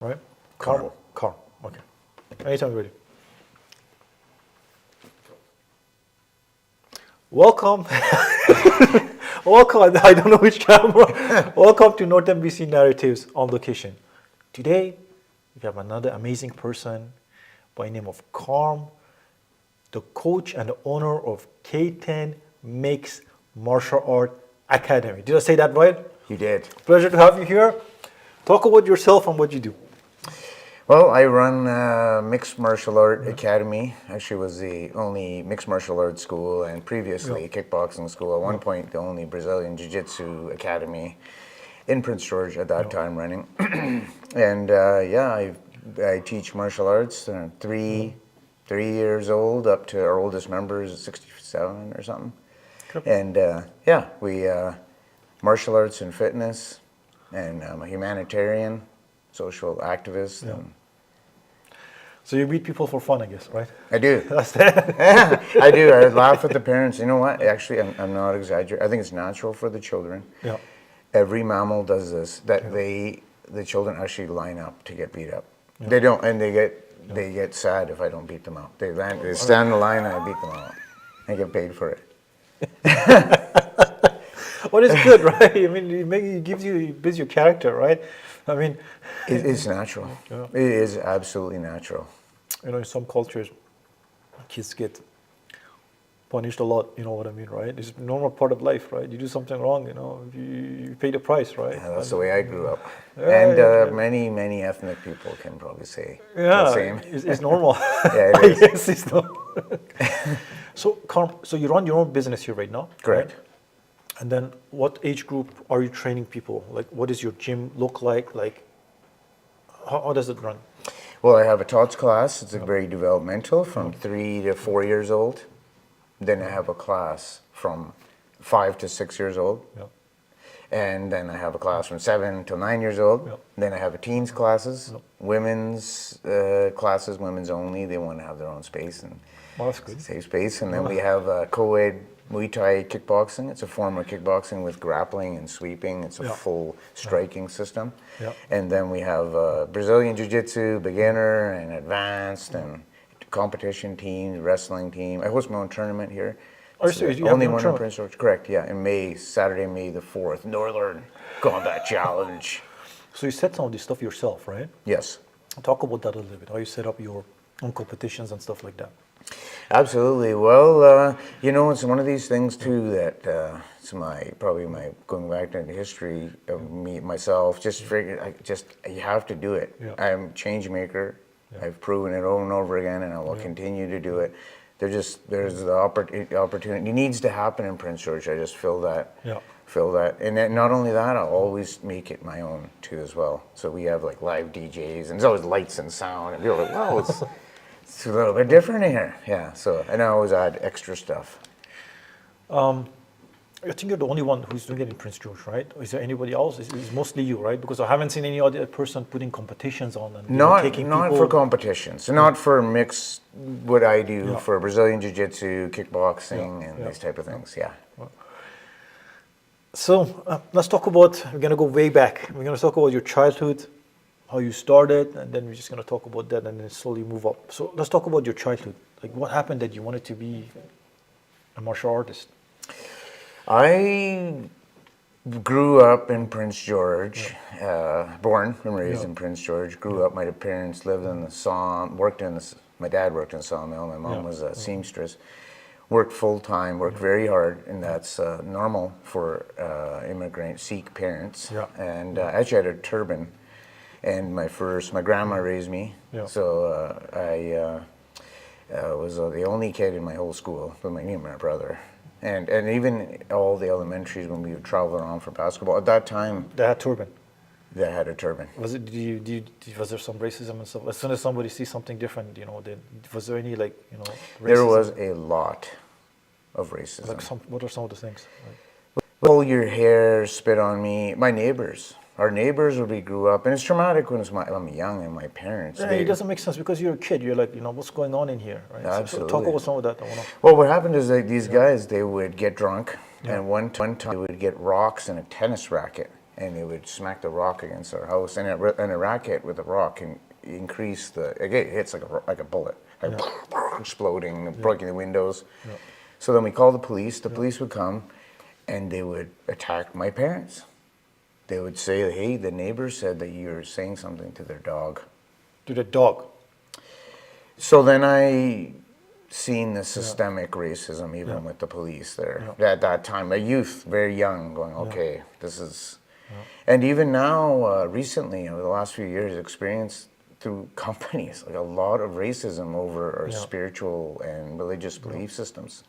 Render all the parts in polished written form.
right? Karm. Karm. Okay. Anytime you're ready. Welcome. Welcome. I don't know which camera. Welcome to North NBC Narratives on Location. Today, we have another amazing person by the name of Karm, the coach and the owner of K10 Mix Martial Art Academy. Did I say that right? You did. Pleasure to have you here. Talk about yourself and what you do. Well, I run Mixed Martial Art Academy. Actually, was the only mixed martial arts school, and previously kickboxing school. At one point, the only Brazilian Jiu-Jitsu academy in Prince George at that time running. And I teach martial arts. 3 years old up to our oldest member is 67 or something. Cool. And we martial arts and fitness, and I'm a humanitarian, social activist. Yeah. And So you meet people for fun, I guess, right? I do. That's that. I do. I laugh at the parents. You know what? Actually, I'm not exaggerating. I think it's natural for the children. Yeah. Every mammal does this. That the children actually line up to get beat up. Yeah. They don't, and they get sad if I don't beat them up. They stand in the line and I beat them up. I get paid for it. Well, it's good, right? I mean, it builds your character, right? I mean, it's natural. Yeah. It is absolutely natural. You know, in some cultures, kids get punished a lot. You know what I mean, right? It's a normal part of life, right? You do something wrong, you pay the price, right? Yeah, that's the way I grew up. Yeah, many ethnic people can probably say the same. It's normal. Yeah, it is. Yes, it's normal. So, Karm, so you run your own business here right now? Correct. Right? And then what age group are you training people? Like, what does your gym look like? Like, how does it run? Well, I have a TOTS class. It's very developmental, from 3 to 4 years old. Then I have a class from 5 to 6 years old. Yeah. And then I have a class from 7 to 9 years old. Yep. Then I have a teens classes, Yep. women's classes, women's only. They want to have their own space and Well, that's good. safe space. And then we have co-ed Muay Thai kickboxing. It's a form of kickboxing with grappling and sweeping. It's a full striking system. Yeah. And then we have Brazilian Jiu-Jitsu, beginner and advanced, and competition team, wrestling team. I host my own tournament here. Oh, It's so the you have only your own one in tournament? Prince George. Correct, yeah. In May, Saturday, May the 4th, Northern Combat Challenge. So you set some of this stuff yourself, right? Yes. Talk about that a little bit. How you set up your own competitions and stuff like that. Absolutely. Well, it's one of these things too that it's probably my going back into history of myself. You have to do it. Yeah. I'm a change maker. Yeah. I've proven it over and over again, and I will continue to do it. There's the opportunity. It needs to happen in Prince George. I just feel that. Yeah. Feel that, and then not only that, I'll always make it my own too as well. So we have like live DJs, and there's always lights and sound, and people are like, "Wow, it's a little bit different in here." Yeah. So, and I always add extra stuff. I think you're the only one who's doing it in Prince George, right? Or is there anybody else? It's mostly you, right? Because I haven't seen any other person putting competitions on and taking Not people. for competitions, not for mix. What I do for Brazilian Jiu-Jitsu, kickboxing, and these type of things. Yeah. So let's talk about. We're gonna go way back. We're gonna talk about your childhood, how you started, and then we're just gonna talk about that, and then slowly move up. So let's talk about your childhood. Like, what happened that you wanted to be a martial artist? I grew up in Prince George, born and raised in Prince George. Grew up, my parents lived in the my dad worked in the sawmill, my mom was a seamstress. Worked full time, worked very hard, and that's normal for immigrant Sikh parents. Yeah. And actually I had a turban, and my grandma raised me, so I was the only kid in my whole school, with me and my brother. And even all the elementaries, when we would travel around for basketball, at that time, They had turban. they had a turban. Was it? Was there some racism and stuff? As soon as somebody sees something different, was there any racism? There was a lot of racism. Like what are some of the things? Pull your hair, spit on me. My neighbors. Our neighbors where we grew up, and it's traumatic when I'm young and my parents. Yeah, it doesn't make sense because you're a kid. You're like, what's going on in here, right? Absolutely. So talk about some of that. Well, what happened is that these guys, they would get drunk, and one time they would get rocks and a tennis racket, and they would smack the rock against our house, and a racket with a rock can increase it hits like a bullet, like exploding, breaking the windows. Yeah. So then we called the police. The police would come, and they would attack my parents. They would say, "Hey, the neighbor said that you're saying something to their dog." To the dog. So then I seen the systemic racism even with the police there. At that time, a youth, very young, going, okay, this is... And even now, recently, over the last few years, experienced through companies, like a lot of racism over our spiritual and religious belief systems.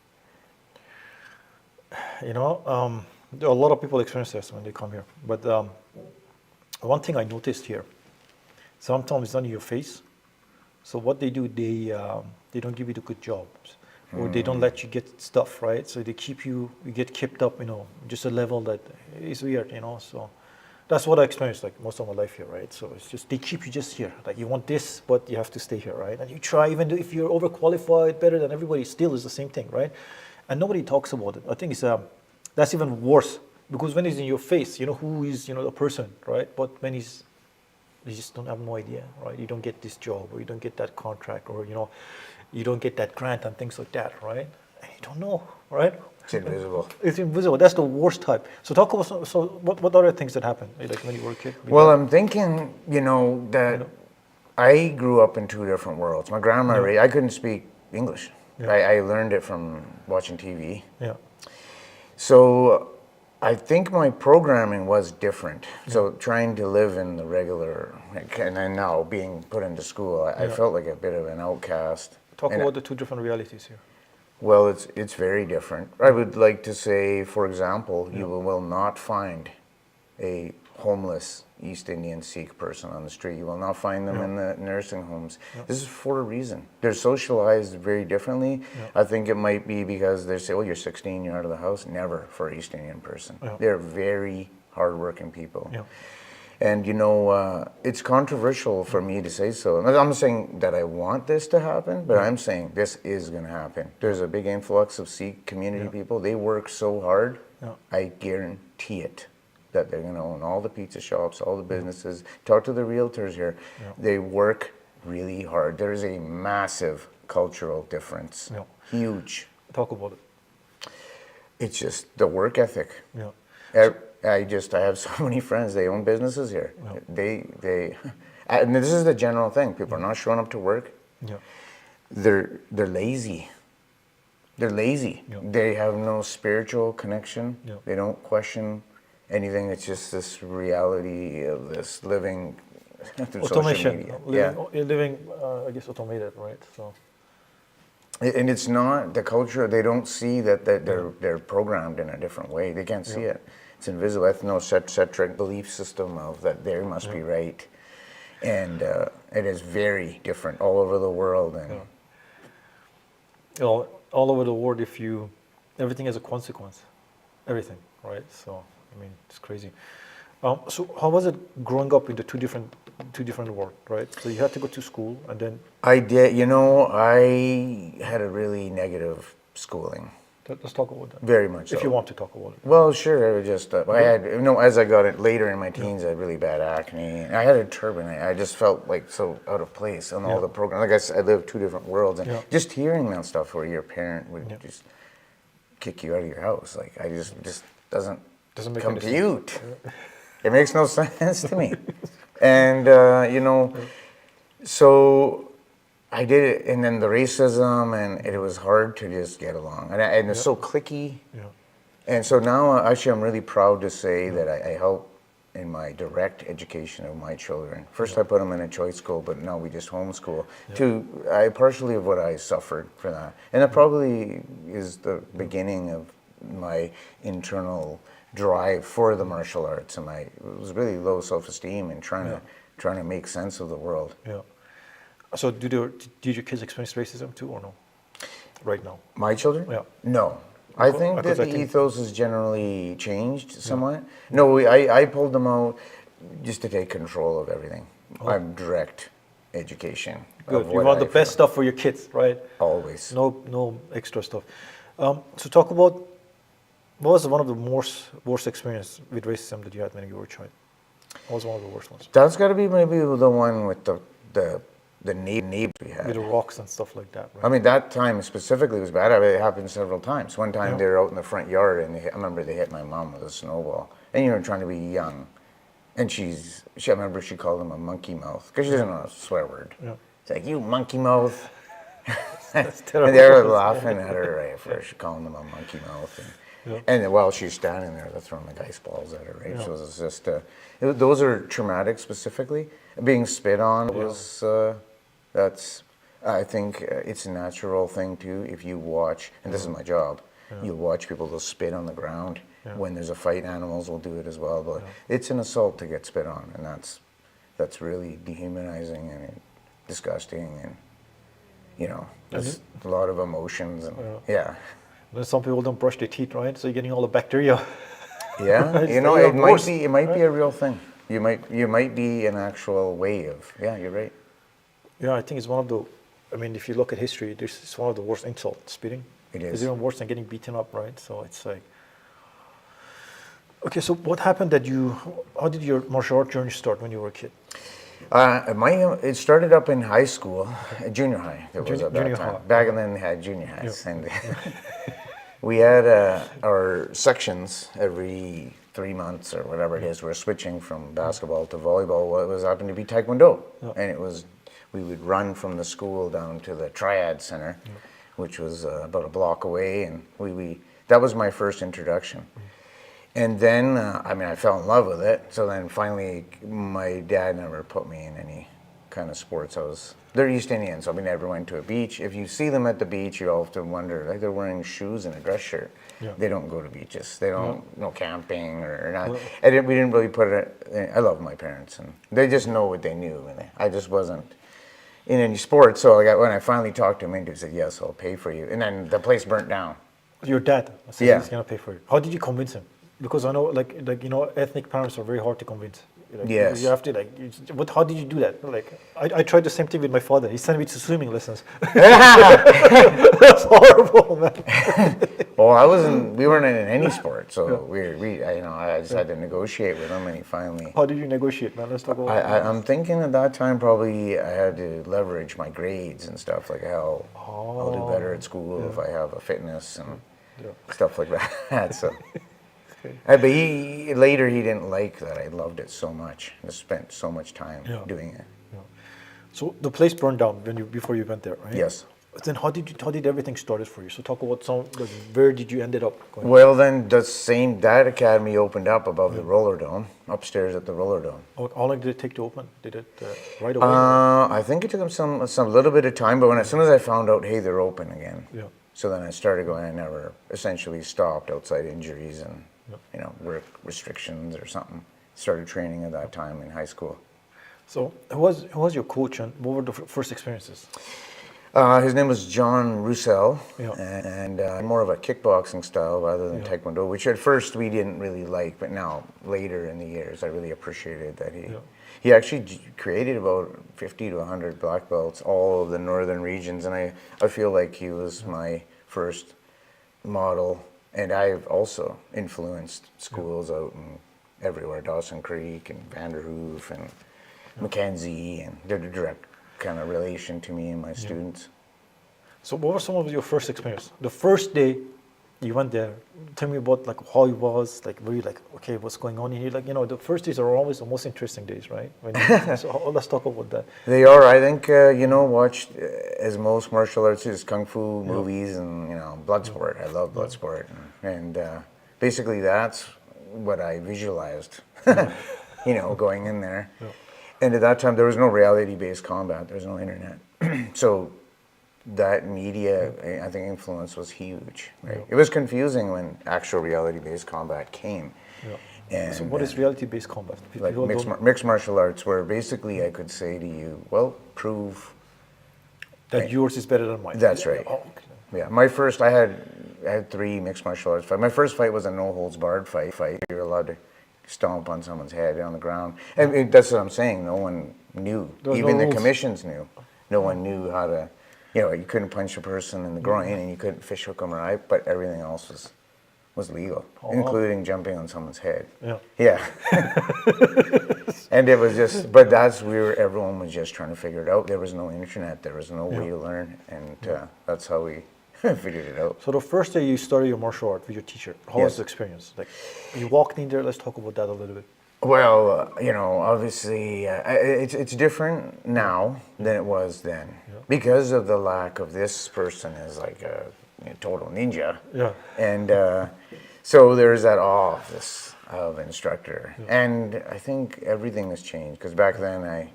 You know, a lot of people experience this when they come here. But one thing I noticed here, sometimes it's not in your face. So what they do, they don't give you the good jobs, or they don't let you get stuff, right? So they keep you get kept up, just a level that is weird, So that's what I experienced like most of my life here, right? So it's just they keep you just here, like you want this, but you have to stay here, right? And you try, even if you're overqualified, better than everybody, still is the same thing, right? And nobody talks about it. I think it's that's even worse, because when it's in your face, you know who is the person, right? But when you just don't have no idea, right? You don't get this job, or you don't get that contract, or you don't get that grant and things like that, right? And you don't know, right? It's invisible. It's invisible. That's the worst type. So talk about what other things that happened, like when you were a kid? Well, I'm thinking, that I grew up in two different worlds. My grandma, I couldn't speak English. Yeah. I learned it from watching TV. Yeah. So I think my programming was different. So trying to live in the regular, and then now being put into school, I felt like a bit of an outcast. Talk about the two different realities here. Well, it's very different. I would like to say, for example, you will not find a homeless East Indian Sikh person on the street. You will not find them in the nursing homes. This is for a reason. They're socialized very differently. I think it might be because they say, oh, you're 16, you're out of the house. Never for an East Indian person. They're very hardworking people. And it's controversial for me to say so. I'm not saying that I want this to happen, but I'm saying this is going to happen. There's a big influx of Sikh community people. They work so hard. I guarantee it that they're going to own all the pizza shops, all the businesses. Talk to the realtors here. They work really hard. There is a massive cultural difference. Huge. Talk about it. It's just the work ethic. I have so many friends, they own businesses here. And this is the general thing. People are not showing up to work. They're lazy. They're lazy. They have no spiritual connection. They don't question anything. It's just this reality of this living through Automation. social media. Living, I guess, automated, right? So. And it's not the culture. They don't see that they're programmed in a different way. They can't see it. It's invisible, ethnocentric belief system of that they must be right. And it is very different all over the world. And all over the world, everything has a consequence. Everything, right? So, it's crazy. So how was it growing up in the two different worlds, right? So you had to go to school, and then... I did, I had a really negative schooling. Let's talk about that. Very much so. If you want to talk about it. Well, sure. I had, as I got it later in my teens, I had really bad acne. I had a turban. I just felt like so out of place on all the programs. Like I said, I lived two different worlds. And just hearing that stuff where your parent would just kick you out of your house, like I just doesn't make compute. It makes no sense to me. And, so I did it, and then the racism, and it was hard to just get along. And it's so cliquey. And so now, actually, I'm really proud to say that I help in my direct education of my children. First, I put them in a choice school, but now we just homeschool. Partially of what I suffered for that. And that probably is the beginning of my internal drive for the martial arts, and it was really low self-esteem and trying to make sense of the world. So did your kids experience racism too, or no? Right now? My children? No. I think that the ethos has generally changed somewhat. No, I pulled them out just to take control of everything. I'm direct education. Good. You want the best stuff for your kids, right? Always. No extra stuff. So talk about What was one of the worst experience with racism that you had when you were a child? What was one of the worst ones? That's got to be maybe the one with the neighbors we With had. the rocks and stuff like that, I right? mean, that time specifically was bad. I mean, it happened several times. One time Yeah. they were out in the front yard, and I remember they hit my mom with a snowball. And you know, trying to be young, and I remember she called him a monkey mouth because she doesn't know a swear word. Yeah. It's like, you monkey mouth. That's And terrible. they were laughing at her right first, calling them a monkey mouth. Yeah. And then while she's standing there, they're throwing the ice balls at her, right? Yeah. So it was just, those are traumatic specifically. Being spit on was, I think it's a natural thing too. If you watch, and this is my job, you watch people, they'll spit on the ground. When there's a fight, animals will do it as well. But it's an assault to get spit on, and that's really dehumanizing and disgusting, and you know, there's a lot of emotions, and Then some people don't brush their teeth, right? So you're getting all the bacteria. yeah. It's You know, like, it might be a real thing. You might be an actual way of. Yeah, you're right. Yeah, I think it's one of the. I mean, if you look at history, it's one of the worst insults. Spitting. It It's is. even worse than getting beaten up, right? So it's like. Okay, so what happened that you? How did your martial art journey start when you were a kid? It started up in high school, junior high. It was at that Junior time. high. Back then, they had junior highs, and we had our sections every 3 months or whatever it is. We're switching from basketball to volleyball. Well, it was happened to be taekwondo, and it was we would run from the school down to the Triad Center, which was about a block away, and we that was my first introduction. And then, I fell in love with it. So then finally, my dad never put me in any kind of sports. They're East Indians, so we never went to a beach. If you see them at the beach, you often wonder, like they're wearing shoes and a dress shirt. Yeah. They don't go to beaches. They don't no camping or not. We didn't really put it, I love my parents, and they just know what they knew. And I just wasn't in any sports. So when I finally talked to him, he said, yes, I'll pay for you. And then the place burnt down. Your dad said Yeah. he's gonna pay for it. How did you convince him? Because I know, like you know, ethnic parents are very hard to convince. Like, Yes. You have to how did you do that? Like, I tried the same thing with my father. He sent me to swimming lessons. That's horrible, man. Well, we weren't in any sport, so I just had to negotiate with him, and he finally. How did you negotiate, man? Let's talk about. I'm thinking at that time probably I had to leverage my grades and stuff, like how I'll do better at school if I have a fitness and stuff like that. So. But later he didn't like that I loved it so much. I spent so much time doing it. Yeah. So the place burned down before you went there, right? Yes. Then how did everything started for you? So talk about where did you ended up going? Well, then that academy opened up above the roller dome, upstairs at the roller dome. How long did it take to open? Did it right away? I think it took them some little bit of time, but as soon as I found out, hey, they're open again. Yeah. So then I started going. I never essentially stopped outside injuries and work restrictions or something. Started training at that time in high school. So who was your coach, and what were the first experiences? His name was John Roussel, Yeah. and more of a kickboxing style rather than taekwondo, which at first we didn't really like, but now later in the years I really appreciated that he actually created about 50 to 100 black belts, all of the northern regions, and I feel like he was my first model. And I've also influenced schools out in everywhere, Dawson Creek and Vanderhoof and Mackenzie, and they're the direct kind of relation to me and my students. So what were some of your first experience? The first day you went there, tell me about like how it was, like were you like, okay, what's going on here? Like, the first days are always the most interesting days, right? So let's talk about that. They are. I think, watched as most martial arts is kung fu movies and, blood sport. I love blood sport. And basically that's what I visualized, going in there. Yeah. And at that time, there was no reality-based combat. There was no internet. So that media, I think, influence was huge. Right? It was confusing when actual reality-based combat came. Yeah. And, so what is reality-based combat? Like mixed martial arts, where basically I could say to you, well, prove that yours is better than mine. That's right. Oh, okay. Yeah, I had 3 mixed martial arts fights. My first fight was a no-holds-barred fight. You're allowed to stomp on someone's head on the ground. And that's what I'm saying. No one knew. Even the commissions knew. No one knew how to, you couldn't punch a person in the groin and you couldn't fish hook them right, but everything else was legal, Oh, wow. including jumping on someone's head. Yeah. Yeah. And it was just, but that's where everyone was just trying to figure it out. There was no internet, there was no way to learn, and that's how we figured it out. So the first day you started your martial art with your teacher, how was Yes. the experience? Like, you walked in there. Let's talk about that a little bit. Well, obviously, it's different now than it was then because of the lack of this person is like a total ninja. Yeah. And so there's that awe of instructor. And I think everything has changed because back then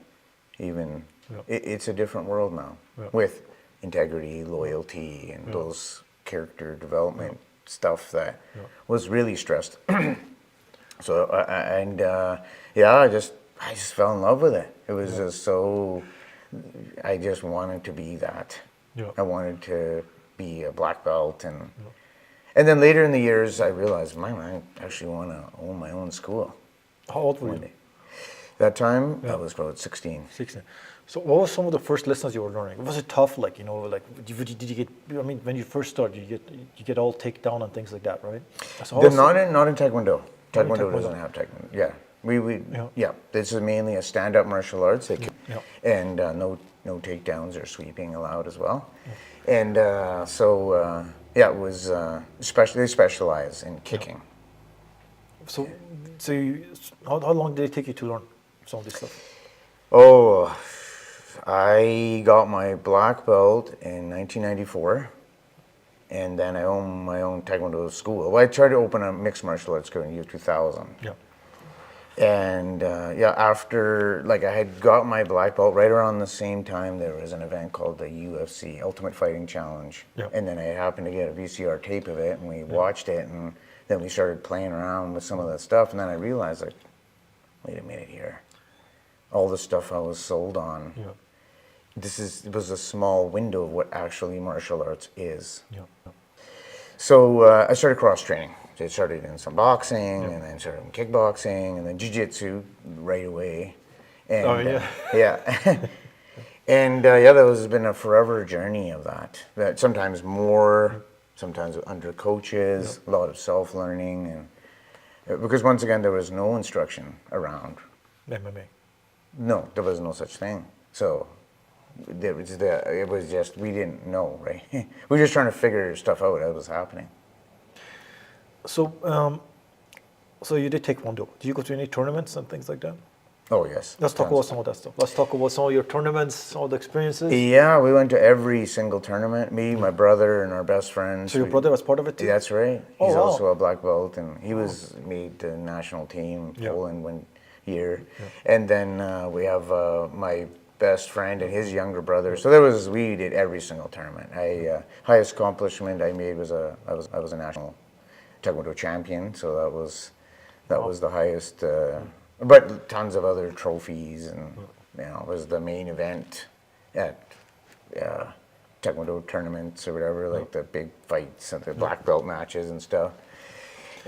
it's a different world now with integrity, loyalty, and those character development stuff that was really stressed. So I just fell in love with it. It was just so. I just wanted to be that. Yeah. I wanted to be a black belt, and then later in the years, I realized, I actually want to own my own school. How old were you? That time, I was about 16. 16. So what was some of the first lessons you were learning? Was it tough? Like, did you get, when you first started, you get all taken down and things like that, right? So Not in Taekwondo. Taekwondo doesn't have Taekwondo. Yeah. This is mainly a stand-up martial arts. And no takedowns or sweeping allowed as well. And it was they specialize in kicking. So how long did it take you to learn some of this stuff? Oh, I got my black belt in 1994, and then I owned my own Taekwondo school. Well, I tried to open a mixed martial arts school in the year 2000. Yeah. And after, I had got my black belt, right around the same time there was an event called the UFC, Ultimate Fighting Challenge. Yeah. And then I happened to get a VCR tape of it, and we watched it, and then we started playing around with some of that stuff, and then I realized, wait a minute here. All the stuff I was sold on, it was a small window of what actually martial arts is. Yeah. So I started cross-training. I started in some boxing, and then started in kickboxing, and then jiu-jitsu right away. And, and that has been a forever journey of that. That sometimes more, sometimes under coaches, a lot of self-learning, and because once again there was no instruction around. MMA. No, there was no such thing. So it was just we didn't know, right? We were just trying to figure stuff out as was happening. So, so you did Taekwondo. Did you go to any tournaments and things like that? Oh, yes. Let's talk about some of that stuff. Let's talk about some of your tournaments, some of the experiences. Yeah, we went to every single tournament. Me, my brother, and our best friends. So your brother was part of it too? That's right. Oh, He's wow. also a black belt, and he made the national team, Poland one year. Yeah. And then we have my best friend and his younger brother. So we did every single tournament. Highest accomplishment I made was I was a national Taekwondo champion. So that was the highest. But tons of other trophies, and it was the main event at Taekwondo tournaments or whatever, like the big fights and the black belt matches and stuff.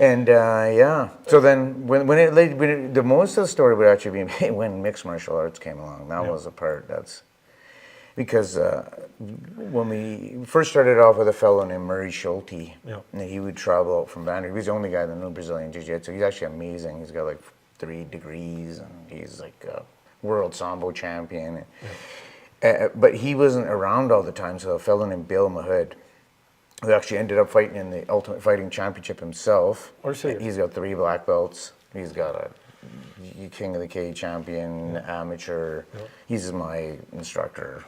And so then the most of the story would actually be made when mixed martial arts came along. That was the part that's because when we first started off with a fellow named Murray Schulte, and he would travel out from Vancouver. He was the only guy that knew Brazilian Jiu-Jitsu. He's actually amazing. He's got 3 degrees, and he's a world sambo champion. But he wasn't around all the time, so a fellow named Bill Mahood, who actually ended up fighting in the Ultimate Fighting Championship himself. He's got 3 black belts. He's got a King of the Cage champion, amateur. He's my instructor,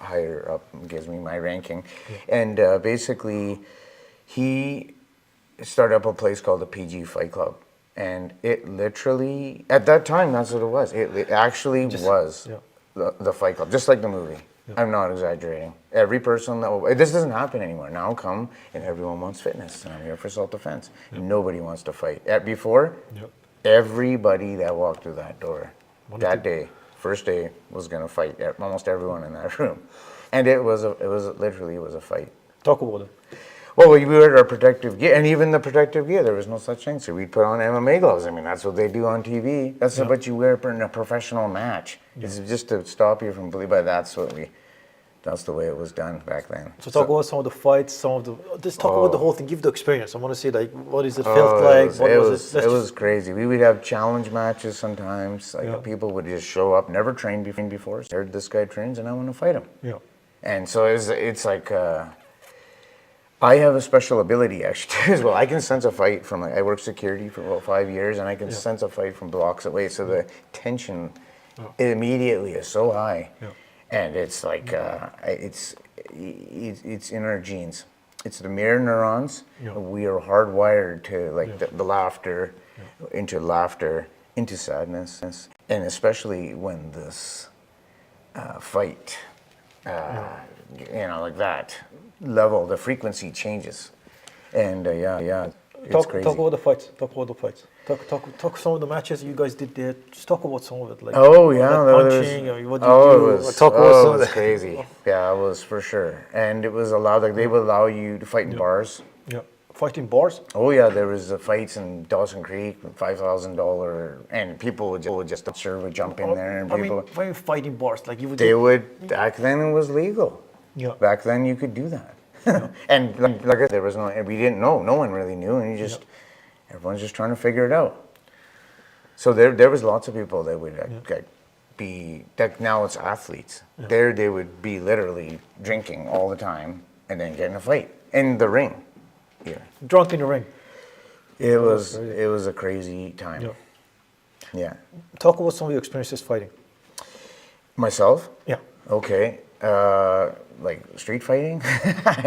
higher up, gives me my ranking. And basically, he started up a place called the PG Fight Club. And it literally, at that time, that's what it was. It actually was the Fight Club, just like the movie. I'm not exaggerating. Every person this doesn't happen anymore. Now come, and everyone wants fitness, and I'm here for self-defense. Nobody wants to fight. Before, everybody that walked through that door, first day, was going to fight. Almost everyone in that room. And it was literally a fight. Talk about it. Well, we wore our protective gear, and even the protective gear, there was no such thing. So we'd put on MMA gloves. I mean, that's what they do on TV. That's what you wear in a professional match. It's just to stop you from bleeding. But that's what That's the way it was done back then. So talk about some of the fights, just talk about the whole thing. Give the experience. I want to see like what is it felt like. It was crazy. We would have challenge matches sometimes. Like people would just show up, never trained before. Heard this guy trains, and I want to fight him. Yeah. And so it's like I have a special ability actually as well. I can sense a fight from I worked security for about 5 years, and I can sense a fight from blocks away. So the tension immediately is so high, and it's like it's in our genes. It's the mirror neurons. We are hardwired to like the laughter, into sadness, and especially when this fight, like that level, the frequency changes, and it's crazy. Talk about the fights. Talk some of the matches you guys did there. Just talk about some of it. Like punching. What did you do? Talk about some it of was that. crazy. Yeah, it was for sure, and it was allowed. Like they would allow you to fight in bars. Yeah, fighting bars. Oh yeah, there was fights in Dawson Creek, $5,000, and people would just jump in there, and people. When you fighting bars, like you would. They would. Back then, it was legal. Yeah. Back then, you could do that. And like I said, there was we didn't know. No one really knew, and everyone's just trying to figure it out. So there was lots of people that would be like now it's athletes. There they would be literally drinking all the time and then get in a fight in the ring. Yeah. Drunk in the ring. It was a crazy time. Yeah. Talk about some of your experiences fighting. Myself? Yeah. Okay. Like street fighting?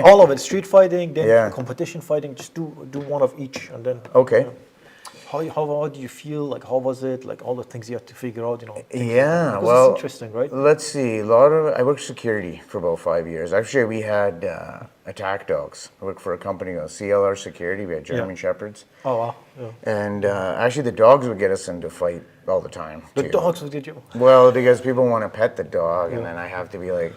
All of it. Street fighting, then Yeah. competition fighting. Just do one of each, and then. Okay. How do you feel? Like how was it? Like all the things you have to figure out. Yeah, Because well, it's interesting, right? Let's see. I worked security for about 5 years. Actually, we had attack dogs. I worked for a company called CLR Security. We had German Shepherds. Oh wow. Yeah. And actually, the dogs would get us into fight all the time. The too. dogs would get you. Well, because people want to pet the dog, and then I have to be like,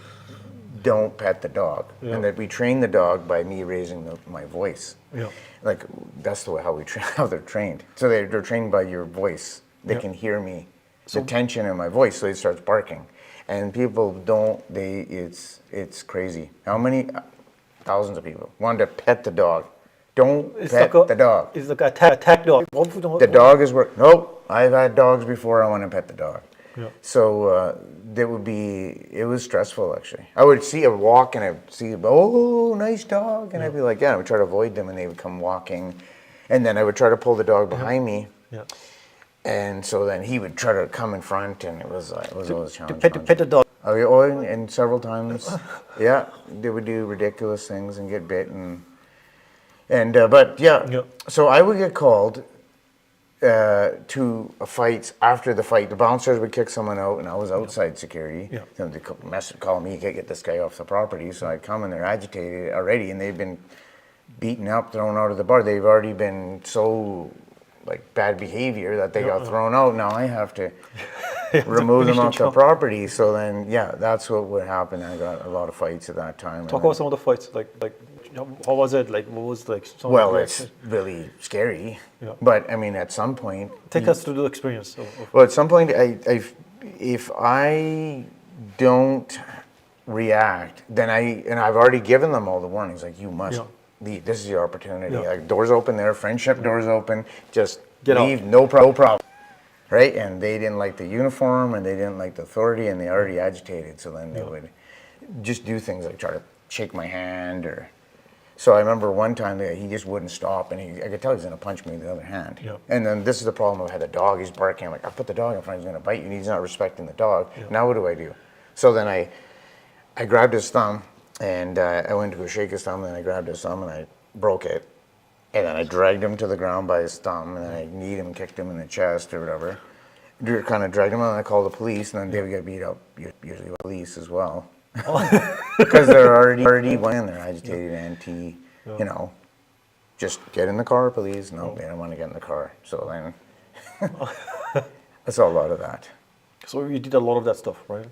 don't pet the dog. And that we train the dog by me raising my voice. Yeah. Like that's the way how they're trained. So they're trained by your voice. They can hear me, the tension in my voice, so it starts barking. And people don't. It's crazy. How many thousands of people wanted to pet the dog? Don't pet the dog. It's like attack dog. The dog is work. Nope. I've had dogs before. I want to pet the dog. Yeah. So it was stressful actually. I would walk and I'd see, oh, nice dog. And I'd be like, I would try to avoid them and they would come walking. And then I would try to pull the dog behind me. Yeah. And so then he would try to come in front and it was always challenging. Pet the dog. And several times, they would do ridiculous things and get bit So I would get called to a fight. After the fight, the bouncers would kick someone out, and I was outside security. Yeah. Then they call me, get this guy off the property. So I'd come, and they're agitated already, and they've been beaten up, thrown out of the bar. They've already been so like bad behavior that they got thrown out. Now I have to remove them off the property. So then, that's what would happen. I got a lot of fights at that time. Talk about some of the fights. Like how was it? Like what was like? Well, it's really scary. Yeah. But I mean, at some point, take us through the experience. Well, at some point, if I don't react, then I've already given them all the warnings. Like you must. This is your opportunity. Yeah. Like doors open there, friendship doors open. Just Get leave, out. no problem. Right? And they didn't like the uniform, and they didn't like the authority, and they already agitated. So then they would just do things like try to shake my hand or. So I remember one time that he just wouldn't stop, and I could tell he was going to punch me with the other hand. Yeah. And then this is the problem. I had the dog. He's barking. I'm like, I put the dog in front. He's going to bite you. And he's not respecting the dog. Yeah. Now what do I do? So then I grabbed his thumb, and I went to go shake his thumb, and then I grabbed his thumb, and I broke it. And then I dragged him to the ground by his thumb, and then I kneed him, kicked him in the chest or whatever. Kind of dragged him out, and I called the police, and then they would get beat up, usually with police as well. Because they're already when they're agitated, just get in the car, please. No, they don't want to get in the car. So then, I saw a lot of that. So you did a lot of that stuff, right?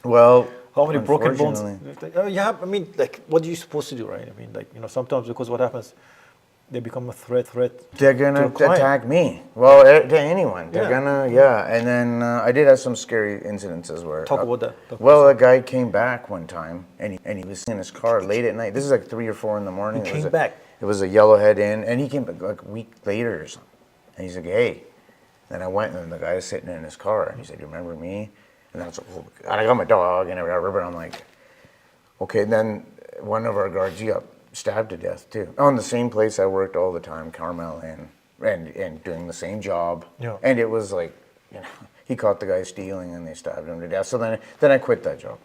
Well, how many broken bones? unfortunately- I mean, like, what are you supposed to do, right? I mean, like, sometimes because what happens, they become a threat they're to gonna a client. attack me. Well, to anyone. They're Yeah. gonna, yeah. And then I did have some scary incidences where. Talk about that. Talk Well, about a guy came back one time, and he was in his car late at night. This is like 3 or 4 in the morning. He came back. It was a Yellowhead Inn, and he came back like a week later or something. And he's like, "Hey." Then I went, and the guy was sitting in his car, and he said, "You remember me?" And I was like, "Oh," and I got my dog and whatever, but I'm like, okay. And then one of our guards, he got stabbed to death too, on the same place I worked all the time, Karm Manhas, and doing the same job. Yeah. And it was like, he caught the guy stealing, and they stabbed him to death. So then I quit that job.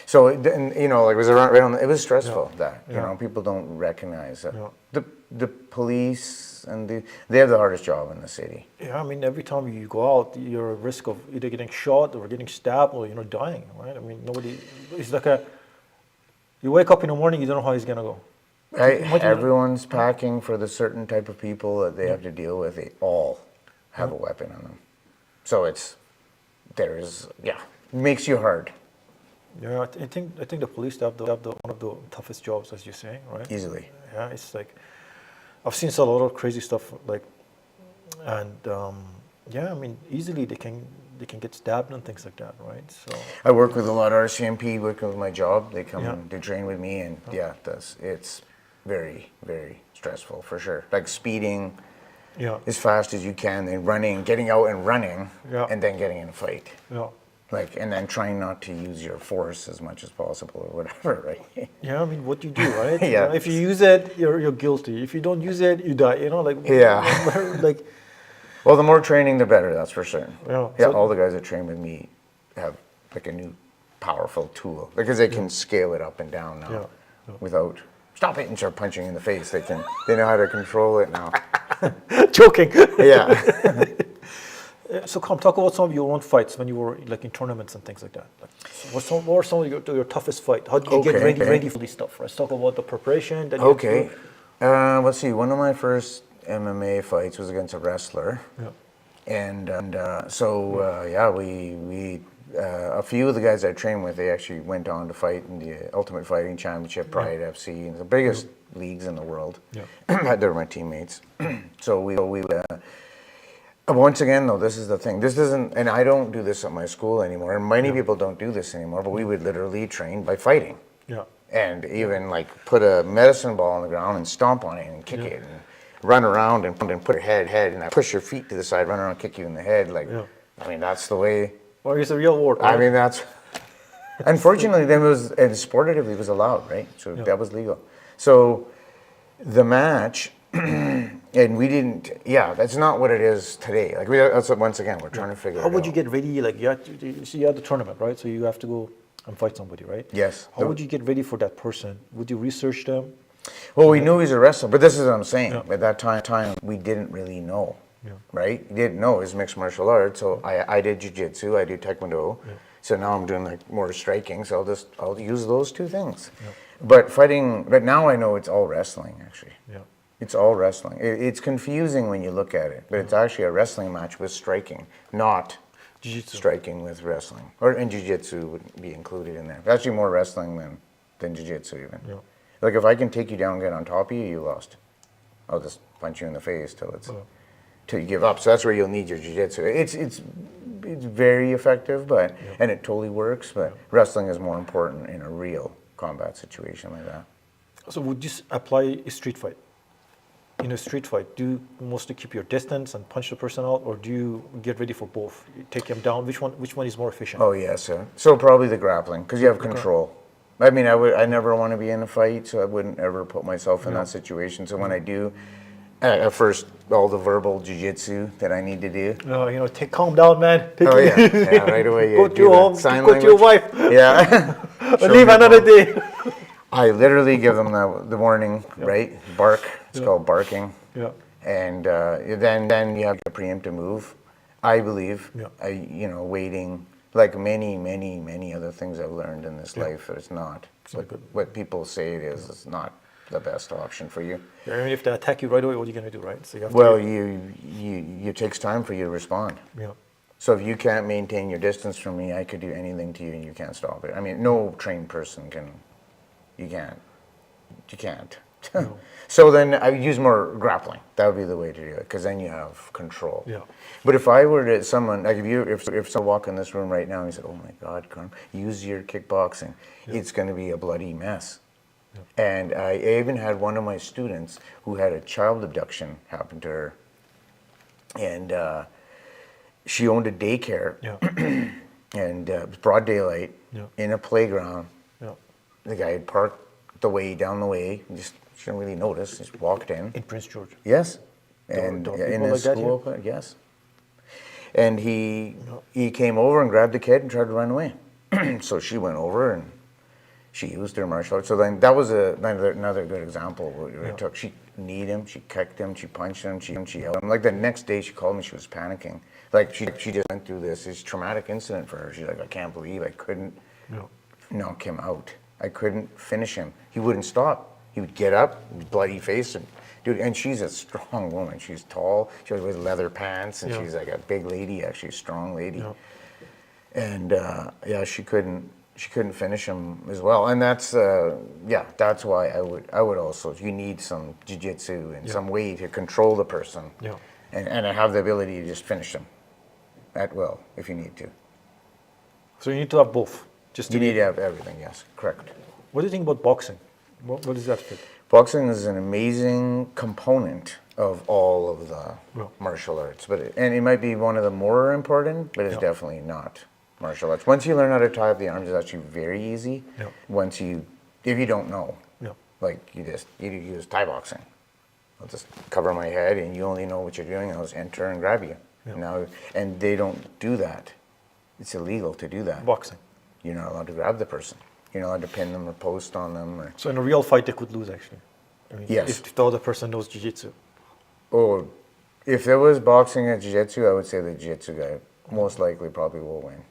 So like it was around, right on. It was stressful. That people don't recognize that. Yeah. The police and they have the hardest job in the city. Yeah, I mean, every time you go out, you're at risk of either getting shot or getting stabbed or dying, right? I mean, it's like you wake up in the morning, you don't know how it's gonna go. Everyone's packing for the certain type of people that they have to deal with. They all have a weapon on them. So it makes you hard. Yeah, I think the police have one of the toughest jobs, as you're saying, right? Easily. Yeah, it's like I've seen a lot of crazy stuff, like, and I mean, easily they can get stabbed and things like that, right? So I work with a lot of RCMP, working with my job. They come and they train with me, and it's very, very stressful for sure. Like speeding as fast as you can, then running, getting out and running, and then getting in a fight. Yeah. Like, and then trying not to use your force as much as possible or whatever, right? Yeah, I mean, what you do, right? Yeah. If you use it, you're guilty. If you don't use it, you die. Like Well, the more training, the better. That's for certain. Yeah. Yeah. So- All the guys that train with me have like a new powerful tool because they can scale it up and down now without stop it and start punching in the face. They know how to control it now. Joking. Yeah. So come talk about some of your own fights when you were like in tournaments and things like that. Like, what were some of your toughest fight? How did you get ready for this stuff? Let's talk about the preparation. That you had to do. Let's see. One of my first MMA fights was against a wrestler. Yeah. And we a few of the guys I trained with, they actually went on to fight in the Ultimate Fighting Championship, Pride FC, and the biggest leagues in the world. Yeah. They were my teammates. So we once again, though, this is the thing. This isn't, and I don't do this at my school anymore, and many people don't do this anymore, but we would literally train by fighting. Yeah. And even like put a medicine ball on the ground and stomp on it and kick it and run around and put your head and push your feet to the side, run around and kick you in the head. Like, I mean, that's the way. Well, it's a real war. Right? I mean, that's. Unfortunately, then and sportively it was allowed, right? So that was legal. So the match, and we didn't. Yeah, that's not what it is today. Like that's once again we're trying to figure. How would you get ready? Like you had the tournament, right? So you have to go and fight somebody, right? Yes. How would you get ready for that person? Would you research them? Well, we knew he was a wrestler, but this is what I'm saying. At that time, we didn't really know, right? You didn't know it was mixed martial arts. So I did jiu-jitsu, I do taekwondo. So now I'm doing like more striking. So I'll use those two things. But now I know it's all wrestling actually. Yeah. It's all wrestling. It's confusing when you look at it, but it's actually a wrestling match with striking, not jiu-jitsu. Striking with wrestling. And jiu-jitsu would be included in there. It's actually more wrestling than jiu-jitsu even. Yeah. Like if I can take you down and get on top of you, you lost. I'll just punch you in the face till you give up. So that's where you'll need your jiu-jitsu. It's very effective, and it totally works. But wrestling is more important in a real combat situation like that. So would you apply a street fight? In a street fight, do you mostly keep your distance and punch the person out, or do you get ready for both? You take them down. Which one is more efficient? Oh yes, sir. So probably the grappling, because you have control. I mean, I never want to be in a fight, so I wouldn't ever put myself in that situation. So when I do, at first, all the verbal jiu-jitsu that I need to do. Calm down, man. Right away. Go to your home, go to your wife. Yeah. Leave another day. I literally give them the warning, right? Bark. It's called barking. Yeah. And then you have a preemptive move, I believe. Yeah. Waiting. Like many other things I've learned in this life, it's not. What people say it is, it's not the best option for you. Yeah, I mean, if they attack you right away, what are you going to do, right? So you have it takes time for you to respond. Yeah. So if you can't maintain your distance from me, I could do anything to you and you can't stop it. I mean, no trained person can. You can't. No. So then I would use more grappling. That would be the way to do it, because then you have control. Yeah. But if I were to someone like if someone walked in this room right now and he said, "Oh my God, Karm, use your kickboxing," it's going to be a bloody mess. And I even had one of my students who had a child abduction happen to her, and she owned a daycare, Yeah. and it was broad daylight in a playground. Yeah. The guy had parked down the way, just she didn't really notice. Just walked in. In Prince George. Yes, There and are in people the like that school, yes. And he came over and grabbed the kid and tried to run away. So she went over and she used her martial arts. So then that was another good example where it took. She kneed him, she kicked him, she punched him, she held him. Like the next day, she called me. She was panicking. Like she just went through this traumatic incident for her. She's like, I can't believe I couldn't knock him out. I couldn't finish him. He wouldn't stop. He would get up, bloody face, and dude. And she's a strong woman. She's tall. She always wears leather pants, and she's like a big lady, actually a strong lady. And she couldn't finish him as well. And that's that's why I would also, you need some jiu-jitsu and some way to control the person, and have the ability to just finish them at will if you need to. So you need to have both. You need to have everything. Yes, correct. What do you think about boxing? What does that fit? Boxing is an amazing component of all of the martial arts, and it might be one of the more important, but it's definitely not martial arts. Once you learn how to tie up the arms, it's actually very easy. If you don't know, like you use Thai boxing. I'll just cover my head, and you only know what you're doing. I'll just enter and grab you. Now, and they don't do that. It's illegal to do that. Boxing. You're not allowed to grab the person. You're not allowed to pin them or post on them. So in a real fight, they could lose, actually. I mean, Yes. If the other person knows jiu-jitsu. Oh, if there was boxing and jiu-jitsu, I would say the jiu-jitsu guy most likely probably will win.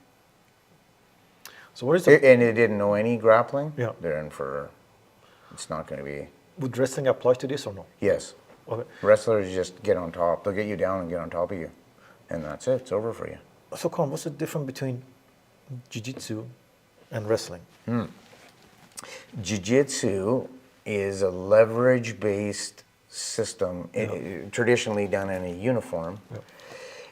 So what is the... And they didn't know any grappling, Yeah. they're in for, it's not going to be, Would wrestling apply to this or no? yes. Okay. Wrestlers just get on top. They'll get you down and get on top of you. And that's it. It's over for you. So, Karm, what's the difference between jiu-jitsu and wrestling? Jiu-jitsu is a leverage-based system, traditionally done in a uniform.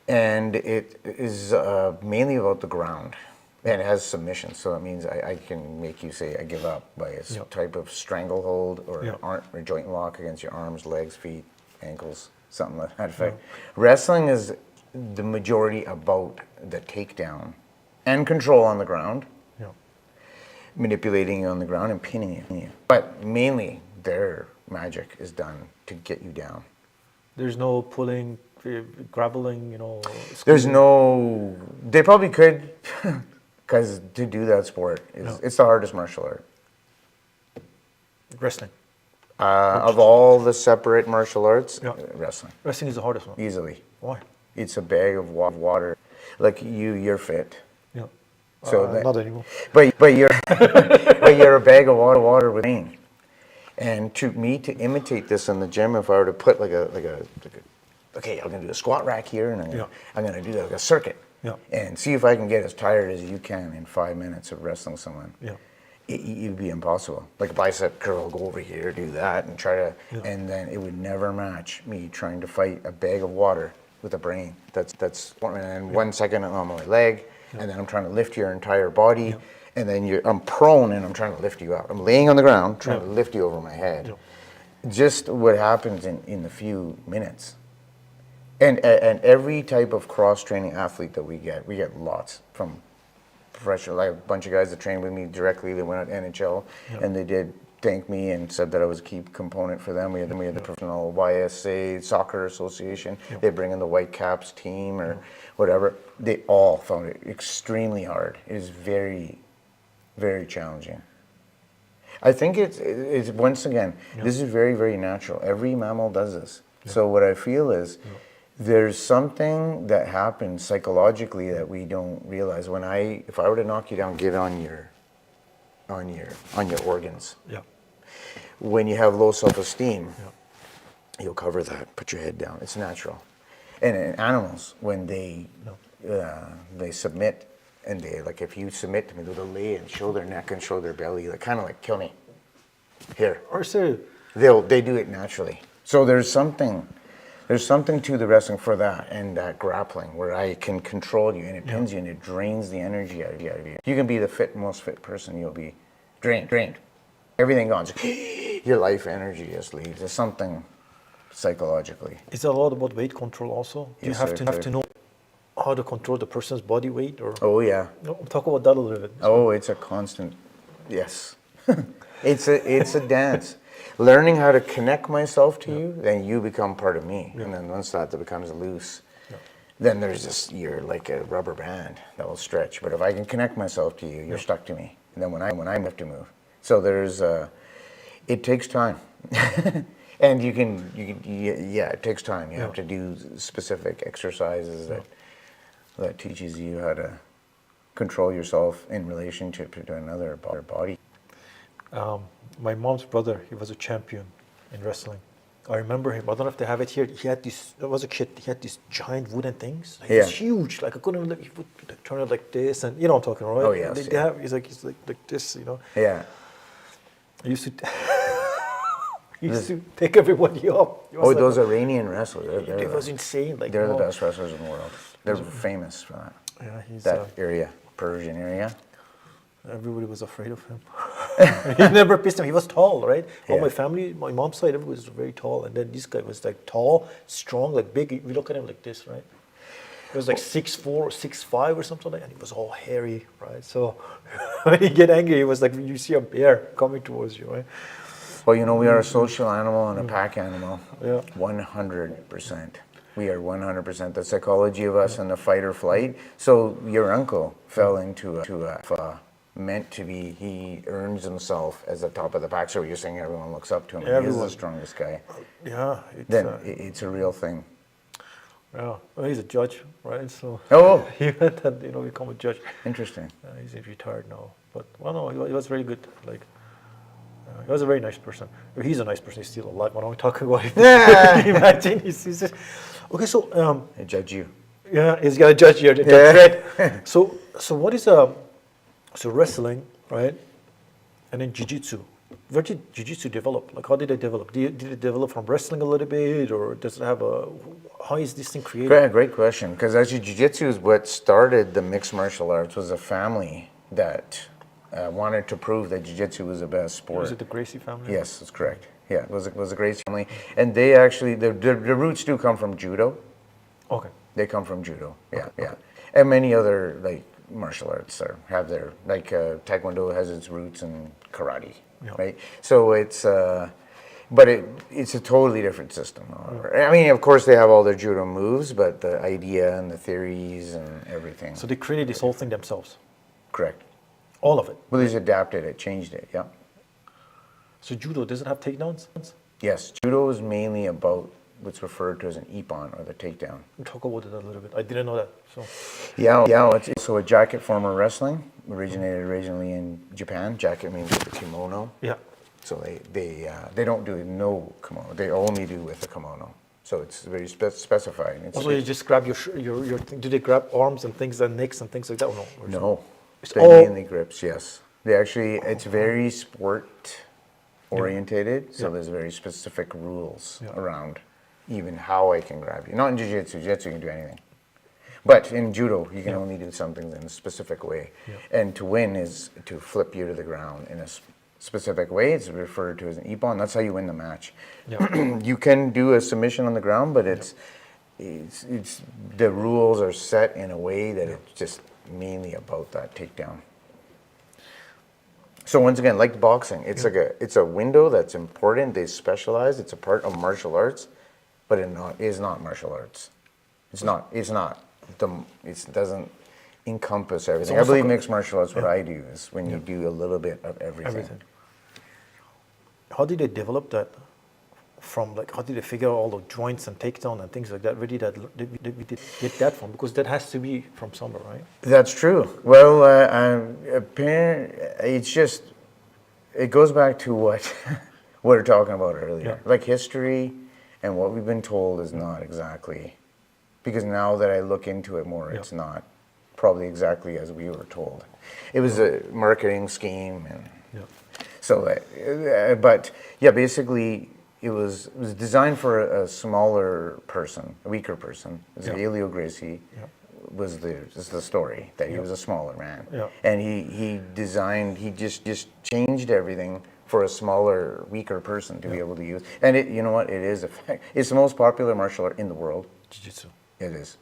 And it is mainly about the ground. And it has submission, so it means I can make you say I give up by a type of stranglehold or joint lock against your arms, legs, feet, ankles, something like that effect. Wrestling is the majority about the takedown and control on the ground, manipulating you on the ground and pinning you. But mainly their magic is done to get you down. There's no pulling, grappling, There's no, they probably could, because to do that sport, it's the hardest martial art. Wrestling. Of all the separate martial arts, wrestling. Wrestling is the hardest one. Easily. Why? It's a bag of water. Like you're fit. Yeah. So not anymore. But you're but you're a bag of water with rain. And to imitate this in the gym, if I were to put okay, I'm gonna do a squat rack here, and I'm gonna do like a circuit, and see if I can get as tired as you can in 5 minutes of wrestling someone. It'd be impossible. Like a bicep curl, go over here, do that, and try to, and then it would never match me trying to fight a bag of water with a brain. That's and 1 second I'm on my leg, and then I'm trying to lift your entire body, and then I'm prone and I'm trying to lift you out. I'm laying on the ground trying to lift you over my head. Just what happens in the few minutes. And every type of cross-training athlete that we get lots from professional, like a bunch of guys that trained with me directly. They went out NHL, and they did thank me and said that I was a key component for them. We had the professional YSA Soccer Association. They bring in the Whitecaps team or whatever. They all found it extremely hard. It is very, very challenging. I think it's once again, this is very, very natural. Every mammal does this. So what I feel is there's something that happens psychologically that we don't realize. If I were to knock you down, get on your organs. When you have low self-esteem, you'll cover that. Put your head down. It's natural. And in animals, when they submit, and they if you submit to me, they'll lay and show their neck and show their belly, kind of like kill me. Here. Or so they do it naturally. So there's something to the wrestling for that, and that grappling where I can control you and it pins you and it drains the energy out of you. You can be the most fit person, you'll be drained. Everything gone. Your life energy just leaves. There's something psychologically. Is it a lot about weight control also? Do Yes, you sir. have to know how to control the person's body weight, or Oh yeah. no, talk about that a little bit. Oh, it's a constant. Yes. it's a dance. Learning how to connect myself to you, then you become part of me. And then once that becomes loose, then there's this, you're like a rubber band that will stretch. But if I can connect myself to you, you're stuck to me. And then when I have to move. So there's it takes time. And it takes time. You have to do specific exercises that teaches you how to control yourself in relationship to another body. My mom's brother, he was a champion in wrestling. I remember him. I don't know if they have it here. He had this. It was a kid. He had these giant wooden things. Like, it's huge. Like I couldn't. He would turn it like this, and you know what I'm talking about, right? Oh yes. They have. He's like this. You know. Yeah. I used to. He used to pick everybody up. Oh, like, those Iranian wrestlers. It was insane. Like they're the best wrestlers in the world. They're famous for that. Yeah, he's that area, Persian area. Everybody was afraid of him. He never pissed him. He was tall, right? All my family, my mom's side, everybody was very tall. And then this guy was like tall, strong, like big. We look at him like this, right? He was like 6'4", or 6'5", or something like that. And he was all hairy, right? So when he get angry, he was like, you see a bear coming towards you, right? Well, you know, we are a social animal and a pack animal. Yeah. 100%. We are 100%. The psychology of us and the fight or flight. So your uncle fell into meant to be, he earns himself as the top of the pack. So you're saying everyone looks up to him. He is the strongest guy. Yeah. It's a real thing. Yeah. Well, he's a judge, right? So he went and, become a judge. Interesting. He's retired now. But, well, no, he was very good. Like, he was a very nice person. He's a nice person. He's still alive. When I'm talking about him, imagine he's just... Okay, so... I judge you. Yeah, he's got a judge here. Right? So what is... So wrestling, right? And then jiu-jitsu. Where did jiu-jitsu develop? Like, how did it develop? Did it develop from wrestling a little bit, or does it have a... How is this thing created? Great question. Because actually, jiu-jitsu is what started the mixed martial arts. Was a family that wanted to prove that jiu-jitsu was the best sport. Was it the Gracie family? Yes, that's correct. Yeah, it was a Gracie family. And they actually, the roots do come from judo. Okay. They come from judo, yeah. And many other, like, martial arts have their, like Taekwondo has its roots in karate, right? So it's, but it's a totally different system. I mean, of course they have all their judo moves, but the idea and the theories and everything. So they created this whole thing themselves? Correct. All of it? Well, they adapted it, changed it, yeah. So judo, does it have takedowns? Yes, judo is mainly about what's referred to as an ippon, or the takedown. Talk about it a little bit. I didn't know that. So. Yeah, it's also a jacket form of wrestling. Originated originally in Japan. Jacket means the kimono. Yeah. So they don't do no kimono. They only do with a kimono. So it's very specified. Also, you just grab your thing. Do they grab arms and things and necks and things like that? Or no. No. They mainly grips. Yes. They actually. It's very sport orientated. So there's very specific rules around even how I can grab you. Not in jiu-jitsu. Jiu-jitsu you can do anything. But in judo, you can only do something in a specific way. Yeah. And to win is to flip you to the ground in a specific way. It's referred to as an ippon. That's how you win the match. Yeah. You can do a submission on the ground, but it's the rules are set in a way that it's just mainly about that takedown. So once again, like boxing, it's like it's a window that's important. They specialize. It's a part of martial arts, but it is not martial arts. It's not. It doesn't encompass everything. I believe mixed martial arts. What I do is when you do a little bit of everything. How did they develop that? From like, how did they figure out all the joints and takedown and things like that? Where did we get that from? Because that has to be from somewhere, right? That's true. Well, it's just, it goes back to what we were talking about earlier. Yeah. Like history and what we've been told is not exactly, because now that I look into it more, it's not probably exactly as we were told. It was a marketing scheme, and So, but yeah, basically, it was designed for a smaller person, a weaker person. Elio Gracie was the story that he was a smaller man, and he just changed everything for a smaller, weaker person to be able to use. And you know what? It's the most popular martial art in the world. Jiu-jitsu. It is,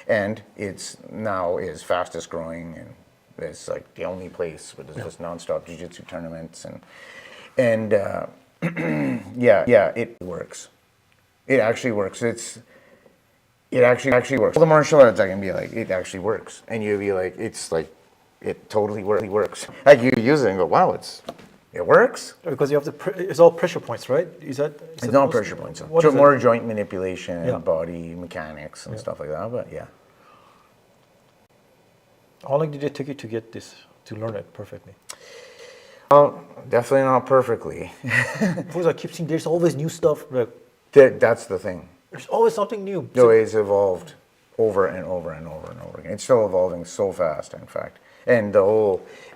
and it's now is fastest growing, and it's like the only place where there's just nonstop jiu-jitsu tournaments, and it works. It actually works. It actually works. All the martial arts, I can be like, it actually works, and you'd be like, it's like, it totally works. Like you use it and go, wow, it works. Because you have it's all pressure points, right? It's not pressure points. More joint manipulation and body mechanics and stuff like that. But yeah. How long did it take you to get this, to learn it perfectly? Well, definitely not perfectly. Because I keep seeing there's always new stuff. Like, That's the thing. there's always something new. No, it's evolved over and over and over and over again. It's still evolving so fast, in fact. And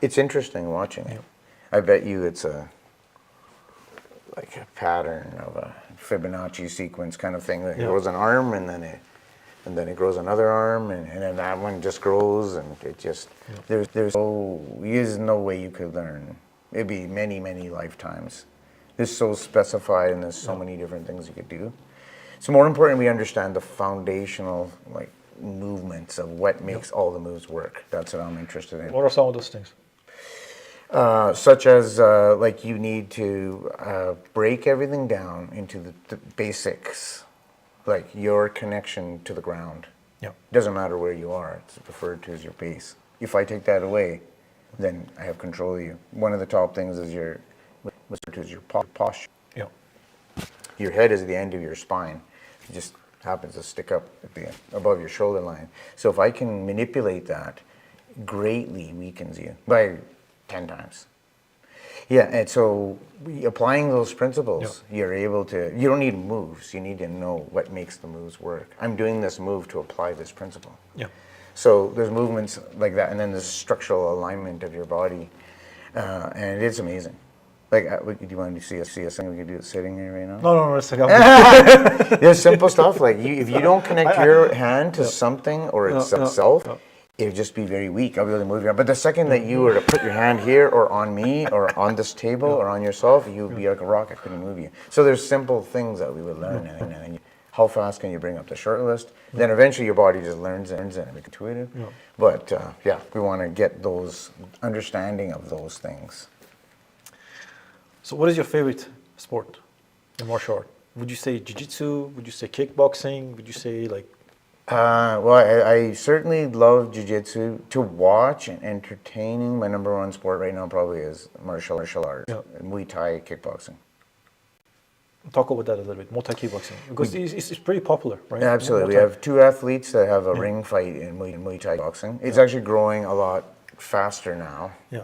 it's interesting watching it. I bet you it's like a pattern of a Fibonacci sequence kind of thing. It grows an arm, and then it grows another arm, and then that one just grows, and it just there's no way you could learn. It'd be many, many lifetimes. It's so specified, and there's so many different things you could do. It's more important we understand the foundational movements of what makes all the moves work. That's what I'm interested in. What are some of those things? Such as you need to break everything down into the basics, like your connection to the ground. Yeah. Doesn't matter where you are, it's referred to as your base. If I take that away, then I have control of you. One of the top things is your posture. Yeah. Your head is the end of your spine. It just happens to stick up above your shoulder line. So if I can manipulate that, greatly weakens you by 10 times. Yeah, and so applying those principles, you're able to, you don't need moves, you need to know what makes the moves work. I'm doing this move to apply this principle. Yeah. So there's movements like that, and then there's structural alignment of your body, and it's amazing. Like, do you want to see a thing we could do it sitting here right now? No, it's like, There's simple stuff, like if you don't connect your hand to something or itself, it would just be very weak. I'll be able to move your hand. But the second that you were to put your hand here or on me or on this table or on yourself, you would be like a rock. I couldn't move you. So there's simple things that we would learn. And how fast can you bring up the short list? Then eventually your body just learns it and becomes intuitive. But we want to get those understanding of those things. So what is your favorite sport in martial art? Would you say jiu-jitsu? Would you say kickboxing? Would you say I certainly love jiu-jitsu. To watch and entertaining, my number one sport right now probably is martial art, Muay Thai, kickboxing. Talk about that a little bit, Muay Thai kickboxing, because it's pretty popular, right? Absolutely. We have two athletes that have a ring fight in Muay Thai boxing. It's actually growing a lot faster now. Yeah.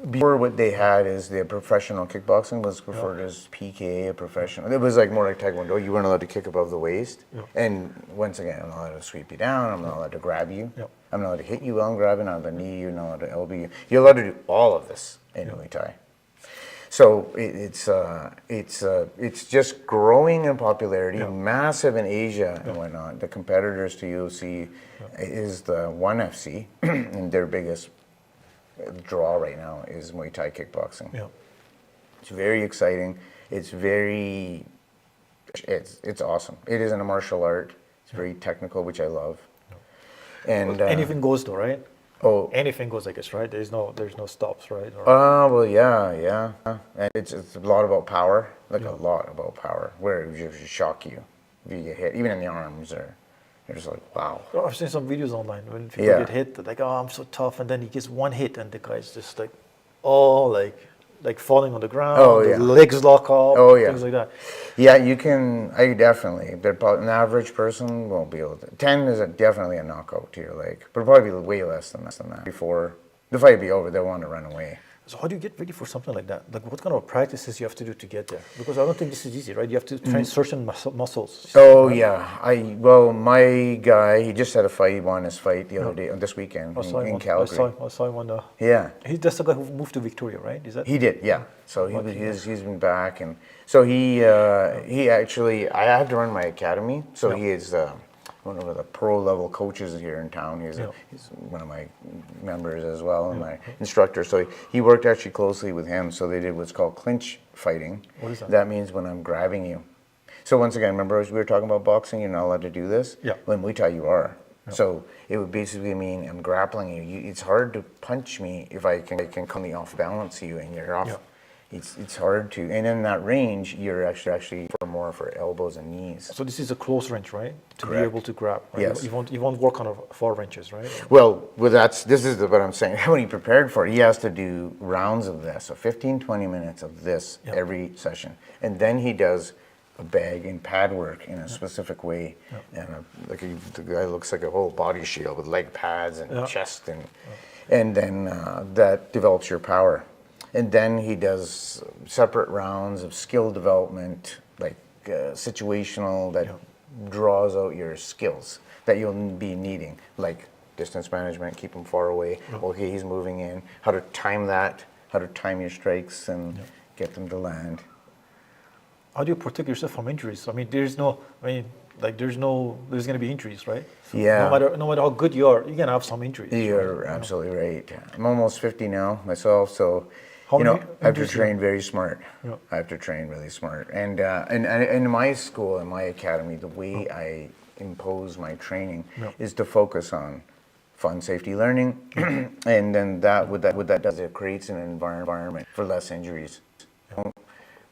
Before, what they had is the professional kickboxing was referred as PK, a professional. It was more like Taekwondo. You weren't allowed to kick above the waist. And once again, I'm not allowed to sweep you down. I'm not allowed to grab you. I'm not allowed to hit you while I'm grabbing. I'm not allowed to knee you. I'm not allowed to elbow you. You're allowed to do all of this in Muay Thai. So it's just growing in popularity, massive in Asia and whatnot. The competitors to UFC is the ONE FC, and their biggest draw right now is Muay Thai kickboxing. It's very exciting. It's awesome. It isn't a martial art. It's very technical, which I love. And anything goes though, right? Oh, anything goes, I guess, right? There's no stops, right? Yeah. And it's a lot about power, a lot about power, where it just shock you if you get hit, even in the arms, or you're just like, wow. I've seen some videos online when people get hit, they're like, oh, I'm so tough, and then he gets one hit, and the guy's just like, like falling on the ground, the legs lock up, things like that. Yeah, you can, an average person won't be able to. 10 is definitely a knockout to your leg, but it'll probably be way less than that. Before the fight be over, they'll want to run away. So how do you get ready for something like that? Like what kind of practices you have to do to get there? Because I don't think this is easy, right? You have to train certain muscles. Oh right? yeah, well, my guy, he just had a fight. He won his fight the other day, this weekend in Calgary. I saw him on the. Yeah, That's the guy who moved to Victoria, right? Is that? he did. Yeah, so he's been back, and so he actually, I have to run my academy. So he is one of the pro level coaches here in town. He's one of my members as well, and my instructor. So he worked actually closely with him. So they did what's called clinch fighting. What is that? That means when I'm grabbing you. So once again, remember as we were talking about boxing, you're not allowed to do this? Yeah. When Muay Thai, you are. So it would basically mean I'm grappling you. It's hard to punch me if I can come off balance you and you're off. Yeah. It's hard to, and in that range, you're actually for elbows and knees. So this is a close range, right? To Correct. be able to grab. Right? Yes. You won't work on far ranges, right? Well, this is what I'm saying. When he prepared for it, he has to do rounds of this, so 15, 20 minutes of this every session. And then he does a bag and pad work in a specific way. And the guy looks like a whole body shield with leg pads and chest. And then that develops your power. And then he does separate rounds of skill development, like situational, that draws out your skills that you'll be needing, like distance management, keep him far away. Okay, he's moving in. How to time that, how to time your strikes and get them to land. How do you protect yourself from injuries? I mean, there's going to be injuries, right? So Yeah. No matter how good you are, you're going to have some injuries. You're absolutely right. I'm almost 50 now myself, so How I many have to injuries train very smart. Yeah. I have to train really smart. And in my school, in my academy, the way I impose my training is to focus on fun, safety learning, and then what that does, it creates an environment for less injuries.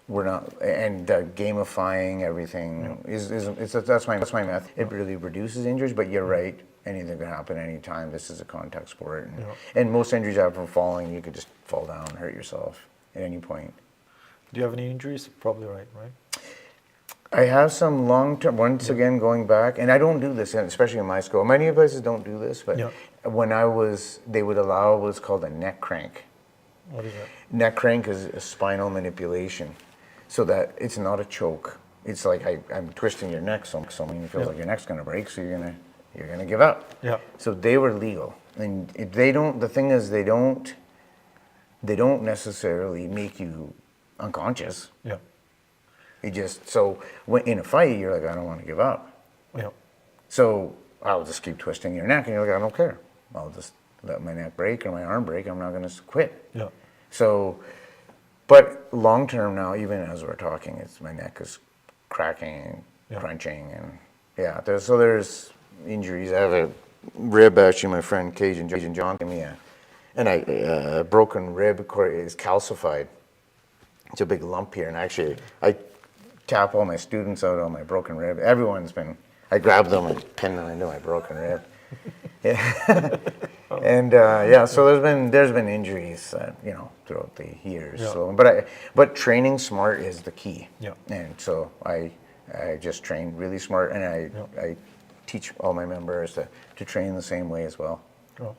We're not, and gamifying everything that's my method. It really reduces injuries, but you're right. Anything can happen anytime. This is a contact sport, and most injuries are from falling. You could just fall down and hurt yourself at any point. Do you have any injuries? Probably right? I have some long-term, once again, going back, and I don't do this, especially in my school. Many places don't do this, but when they would allow what's called a neck crank. What is that? Neck crank is a spinal manipulation, so that it's not a choke. It's like I'm twisting your neck, so you feel like your neck's gonna break, so you're gonna give up. Yeah. So they were legal, and they don't. The thing is, they don't necessarily make you unconscious. Yeah. It just, so when in a fight, you're like, I don't want to give up. Yeah. So I'll just keep twisting your neck, and you're like, I don't care. I'll just let my neck break or my arm break. I'm not going to quit. Yeah. So, but long term now, even as we're talking, my neck is cracking, crunching, and there's injuries. I have a rib, actually. My friend Cajun John gave me a broken rib is calcified. It's a big lump here, and actually I tap all my students out on my broken rib. I grab them and pin them into my broken rib. And so there's been injuries, throughout the years. Yeah. So, but training smart is the key. Yeah. And so I just train really smart, and I teach all my members to train the same way as well. Yeah.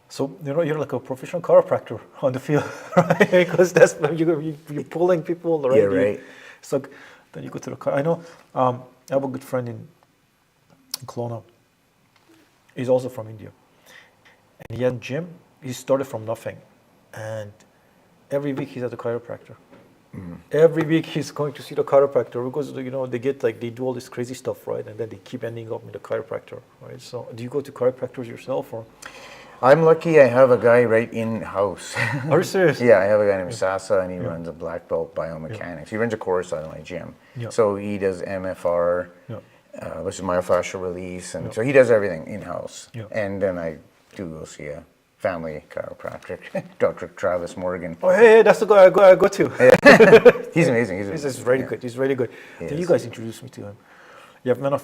So you're like a professional chiropractor on the field, right? Because that's you're pulling people, right? Yeah, right. So then you go to the car. I know I have a good friend in Kelowna. He's also from India, and he had a gym. He started from nothing, and every week he's at the chiropractor. Every week he's going to see the chiropractor because they do all this crazy stuff, right? And then they keep ending up with the chiropractor, right? So do you go to chiropractors yourself, or? I'm lucky I have a guy right in-house. Are you serious? Yeah, I have a guy named Sasa, and he runs a black belt biomechanics. He runs a course out of my gym. Yeah. So he does MFR, which is myofascial release, and so he does everything in-house. Yeah. And then I do go see a family chiropractic, Dr. Travis Morgan. Oh, hey, that's the guy I go to. He's amazing. He's really good. He's really good. Then you guys introduced me to him. Yeah, when I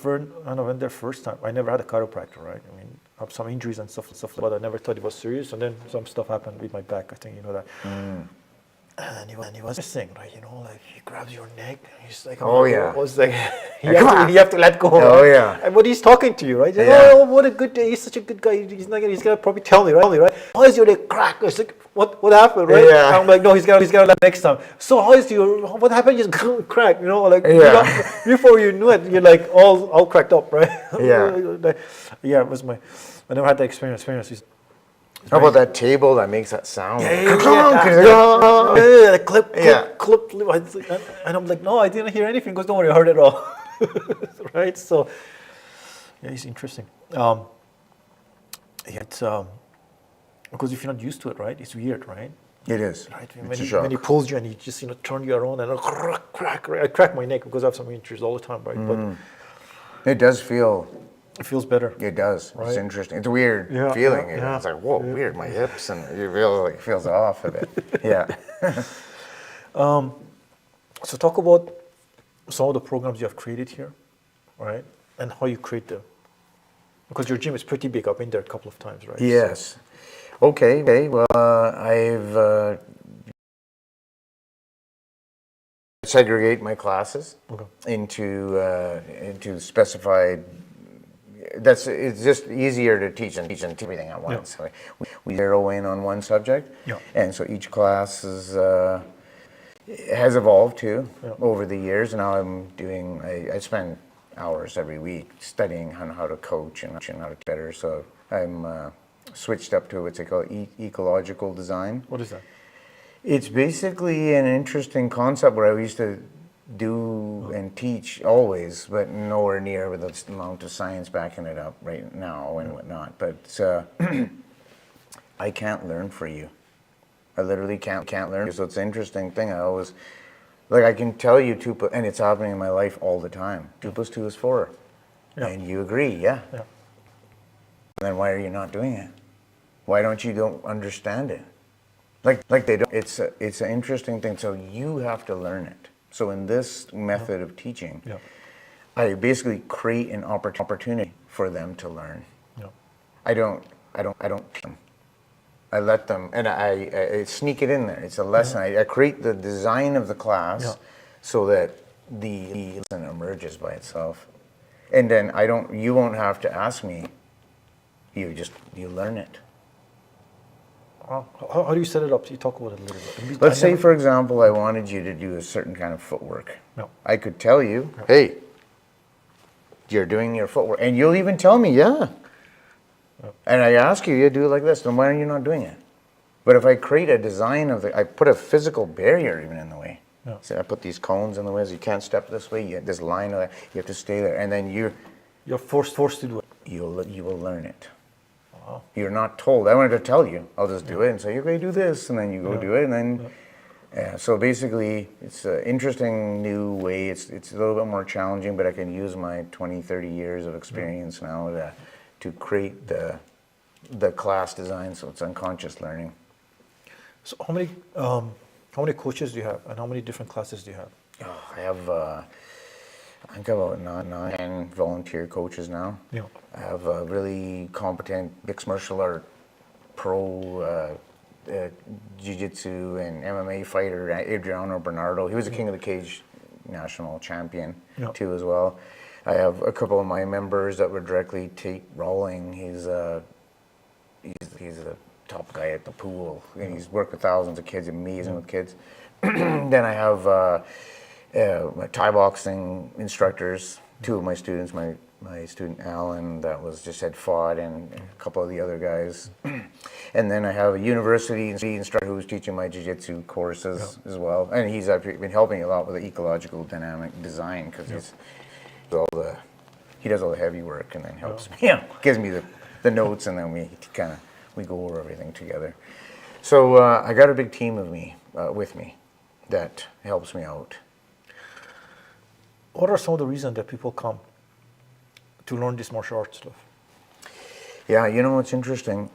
went there first time, I never had a chiropractor, right? I mean, I have some injuries and stuff, but I never thought it was serious. And then some stuff happened with my back. I think you know that. And he was missing, right? You know, like he grabs your neck. And he's like, Oh, yeah. it was like Come on. you have to let go. Oh, right? yeah. And but he's talking to you, right? He's like, Yeah. oh, what a good day. He's such a good guy. He's gonna probably tell me, right? How is your leg crack? It's like, what happened, right? Yeah. I'm like, no, he's gonna let next time. So how is your what happened? Just crack, you know, like Yeah. before you knew it, you're like all cracked up, right? Yeah. Yeah, it was I never had that experience. How about that table that makes that sound? Clip, Yeah. clip. And I'm like, no, I didn't hear anything. Because don't worry, I heard it all. Right? So, yeah, it's interesting. Yeah, it's because if you're not used to it, right? It's weird, right? It is. Right? It's a shock. When he pulls you and he just turn you around and crack. I crack my neck because I have some injuries all the time, right? It does feel. But it feels better. It does. Right? It's interesting. It's a weird Yeah, feeling. yeah, It's like, whoa, weird. My hips, and you feel like it feels off a bit. Yeah. So talk about some of the programs you have created here, right? And how you create them. Because your gym is pretty big. I've been there a couple of times, right? Yes. Okay. Well, I've segregate my classes into specified. It's just easier to teach everything at once. Yeah. So we zero in on one subject, and so each class has evolved too over the years. And now I spend hours every week studying on how to coach and how to better. So I'm switched up to what's called ecological design. What is that? It's basically an interesting concept where I used to do and teach always, but nowhere near with the amount of science backing it up right now and whatnot. But I can't learn for you. I literally can't learn. So it's an interesting thing. I always, like, I can tell you and it's happening in my life all the time. 2 + 2 is 4. Yeah. And you agree, yeah. Then why are you not doing it? Why don't understand it? Like they don't. It's an interesting thing. So you have to learn it. So in this method of teaching, I basically create an opportunity for them to learn. I don't teach them. I let them, and I sneak it in there. It's a lesson. I create the design of the class so that the lesson emerges by itself. And then you won't have to ask me. You learn it. How do you set it up? You talk about it a little bit. Let's say, for example, I wanted you to do a certain kind of footwork. I could tell you, hey, you're doing your footwork. And you'll even tell me, yeah. And I ask you, you do it like this. Then why are you not doing it? But if I create a design I put a physical barrier even in the way. So I put these cones in the way, so you can't step this way. This line, you have to stay there. And then you're forced to do it. You will learn it. You're not told. I wanted to tell you. I'll just do it and say, you're going to do this, and then you go do it, and then. So basically, it's an interesting new way. It's a little bit more challenging, but I can use my 20, 30 years of experience now to create the class design. So it's unconscious learning. So how many coaches do you have, and how many different classes do you have? I have. I think about 9 volunteer coaches now. I have a really competent mixed martial art pro jiu-jitsu and MMA fighter, Adriano Bernardo. He was a King of the Cage national champion too as well. I have a couple of my members that were directly Tate Rawling. He's a top guy at the pool, and he's worked with thousands of kids, amazing with kids. Then I have my Thai boxing instructors, 2 of my students, my student Alan that had fought, and a couple of the other guys. And then I have a university instructor who's teaching my jiu-jitsu courses as well. And he's been helping a lot with the ecological dynamic design because he does all the heavy work and then helps me. Gives me the notes, and then we go over everything together. So I got a big team with me that helps me out. What are some of the reasons that people come to learn this martial arts stuff? Yeah, you know what's interesting?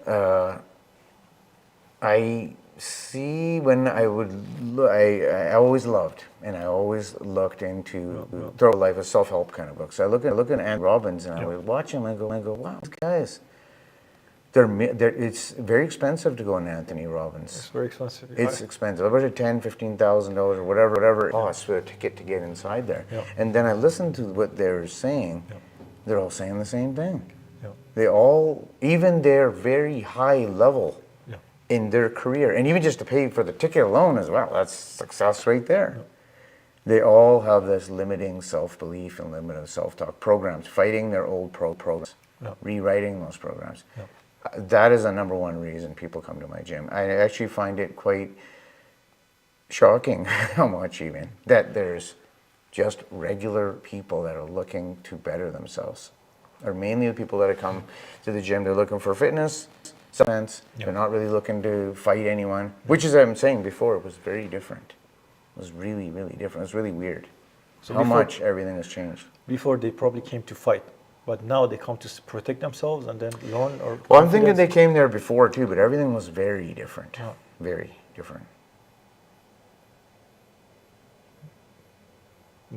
I see when I always loved, and I always looked into Thorough Life, a self-help kind of book. So I look at Andy Robbins, and I would watch him and go, wow, these guys, It's very expensive to go in Anthony Robbins. It's very expensive. It's expensive. About $10,000, $15,000 or whatever it costs for a ticket to get inside there. Yeah. And then I listened to what they're saying. Yeah. They're all saying the same thing. Yeah. They all, even their very high level Yeah. in their career, and even just to pay for the ticket alone as well, that's success right there. Yeah. They all have this limiting self-belief and limiting self-talk programs, fighting their old programs, Yeah. rewriting those programs. Yeah. That is the number one reason people come to my gym. I actually find it quite shocking how much even that there's just regular people that are looking to better themselves. Or mainly the people that come to the gym, they're looking for fitness, supplements. Yeah. They're not really looking to fight anyone, which is, I'm saying before, it was very different. It was really, really different. It was really weird So how before- much everything has changed. Before they probably came to fight, but now they come to protect themselves and then learn or. Well, I'm thinking confidence. they came there before too, but everything was very different. Yeah. Very different.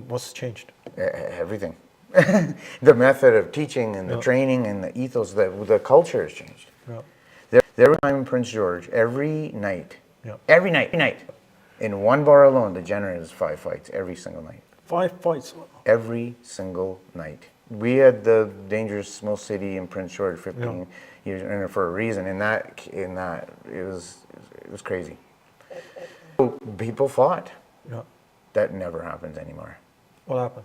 What's changed? Everything. The method of teaching and the Yeah. training and the ethos, the culture has changed. Yeah. There was time in Prince George every night, Yeah. every night, in one bar alone, the generated 5 fights every single night. 5 fights. Every single night. We had the dangerous most city in Prince George 15 years and for a reason. In that, it was crazy. So people fought. Yeah. That never happens anymore. What happened?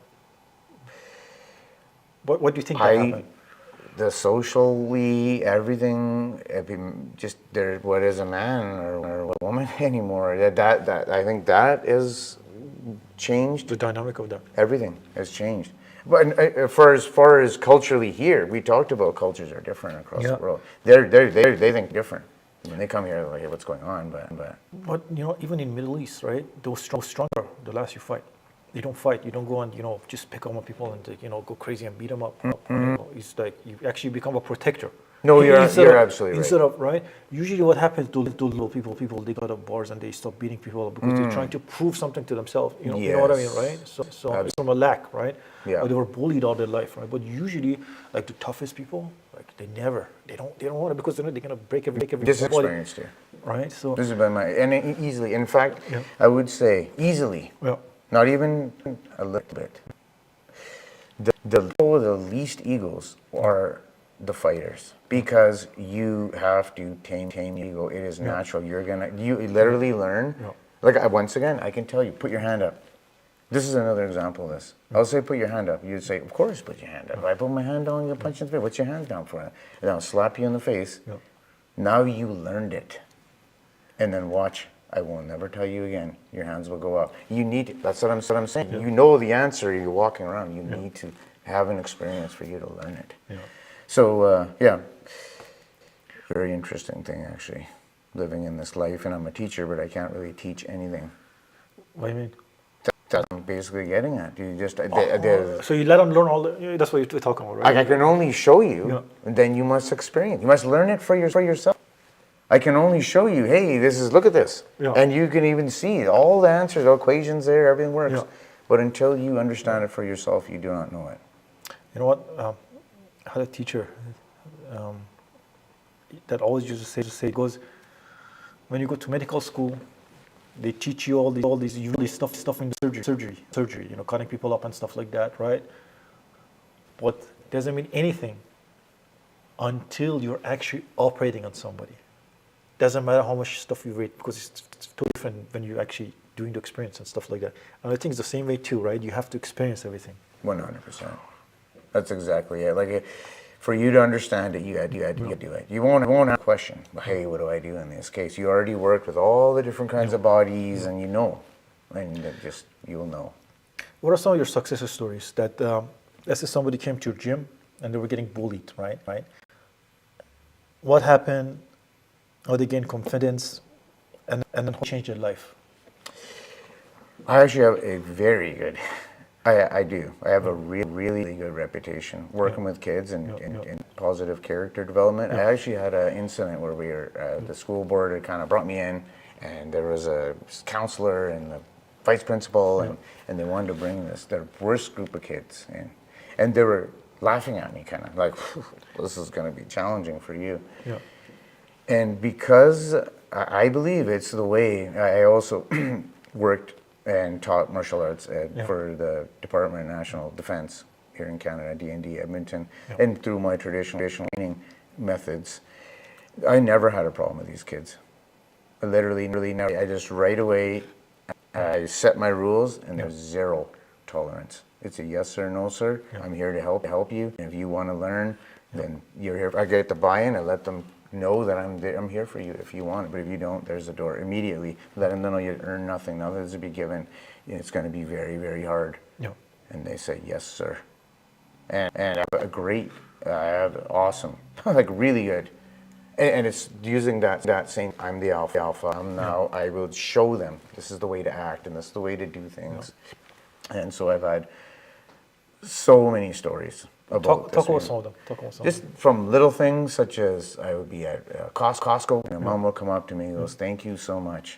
What do you think that happened? The socially everything, just there. What is a man or a woman anymore? That I think that is changed. The dynamic of that. Everything has changed. But as far as culturally here, we talked about cultures are different across Yeah. the world. They think different. When they come here, they're like, hey, what's going on? But even in Middle East, right? Those stronger, the last you fight. They don't fight. You don't go and just pick on people and go crazy and beat them up. It's like you actually become a protector. No, you're Instead of- absolutely right. Instead of right, usually what happens to little people, they go to bars and they stop beating people up because they're trying to prove something to themselves. You know what I mean, Yes. right? So it's from a lack, right? Yeah. Or they were bullied all their life, right? But usually, like the toughest people, like they don't want it because they know they're gonna break every This body, experienced here. right? So This has been easily. In fact, Yeah. I would say easily. yeah, Not even a little bit. The least egos are the fighters because you have to tame the ego. It is natural. You literally learn. Yeah. Like once again, I can tell you, put your hand up. This is another example of this. I'll say, put your hand up. You'd say, of course, put your hand up. If I put my hand down, you'll punch in the face. What's your hand down for? And I'll slap you in the face. Yeah. Now you learned it. And then watch. I will never tell you again. Your hands will go up. You need it. That's what I'm saying. You know the answer. You're walking around. You need to have an experience for you to learn it. Yeah. So, very interesting thing, actually, living in this life. And I'm a teacher, but I can't really teach anything. what do you mean? That's what I'm basically getting at. You just, So you let them learn all the. That's what you're talking about, right? I can only show you, Yeah. and then you must experience. You must learn it for yourself. I can only show you, hey, look at this. Yeah. And you can even see all the answers, the equations there, everything works. Yeah. But until you understand it for yourself, you do not know it. You know what? I had a teacher that always used to say, goes, when you go to medical school, they teach you all these usually stuff in surgery, cutting people up and stuff like that, right? But it doesn't mean anything until you're actually operating on somebody. Doesn't matter how much stuff you read because it's totally different when you're actually doing the experience and stuff like that. And I think it's the same way too, right? You have to experience everything. 100%. That's exactly it. Like, for you to understand it, you had to do it. You won't have a question. Hey, what do I do in this case? You already worked with all the different kinds of bodies, and and you'll know. What are some of your success stories that, let's say somebody came to your gym and they were getting bullied, right? What happened? How they gain confidence and then how change their life? I actually have a very good. I do. I have a really good reputation working with kids and positive character development. I actually had an incident where the school board had kind of brought me in, and there was a counselor and the vice principal, and they wanted to bring their worst group of kids in. And they were laughing at me, kind of like, this is going to be challenging for you. Yeah. And because I believe it's the way, I also worked and taught martial arts for the Department of National Defense here in Canada, D&D Edmonton, and through my traditional training methods, I never had a problem with these kids. I literally never. I just right away, I set my rules, and there's zero tolerance. It's a yes sir, no sir. I'm here to help you. And if you want to learn, then you're here. I get the buy-in. I let them know that I'm here for you if you want it. But if you don't, there's the door. Immediately let them know you earn nothing. Nothing is to be given. It's going to be very, very hard. Yeah. And they say yes sir. And I have a great, I have awesome, like really good. And it's using that same, I'm the alpha, I'm now, I will show them this is the way to act and this is the way to do things. And so I've had so many stories about Talk about some of them. Just from little things such as I would be at Costco and mom will come up to me and goes, thank you so much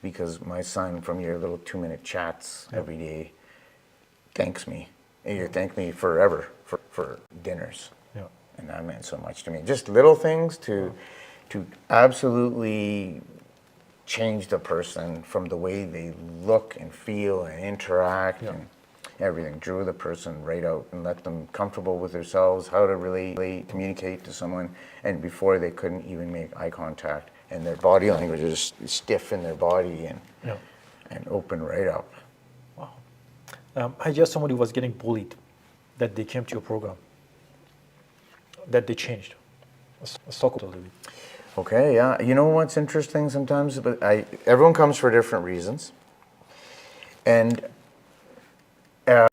because my son from your little 2-minute chats every day thanks me. And you thank me forever for dinners. Yeah. And that meant so much to me. Just little things to absolutely change the person from the way they look and feel and interact and everything. Drew the person right out and let them comfortable with themselves, how to really communicate to someone. And before they couldn't even make eye contact. And their body language was just stiff in their body and open right up. Wow. I just somebody was getting bullied that they came to your program. That they changed. Let's talk about it a little bit. Okay, yeah. You know what's interesting sometimes? But everyone comes for different reasons. And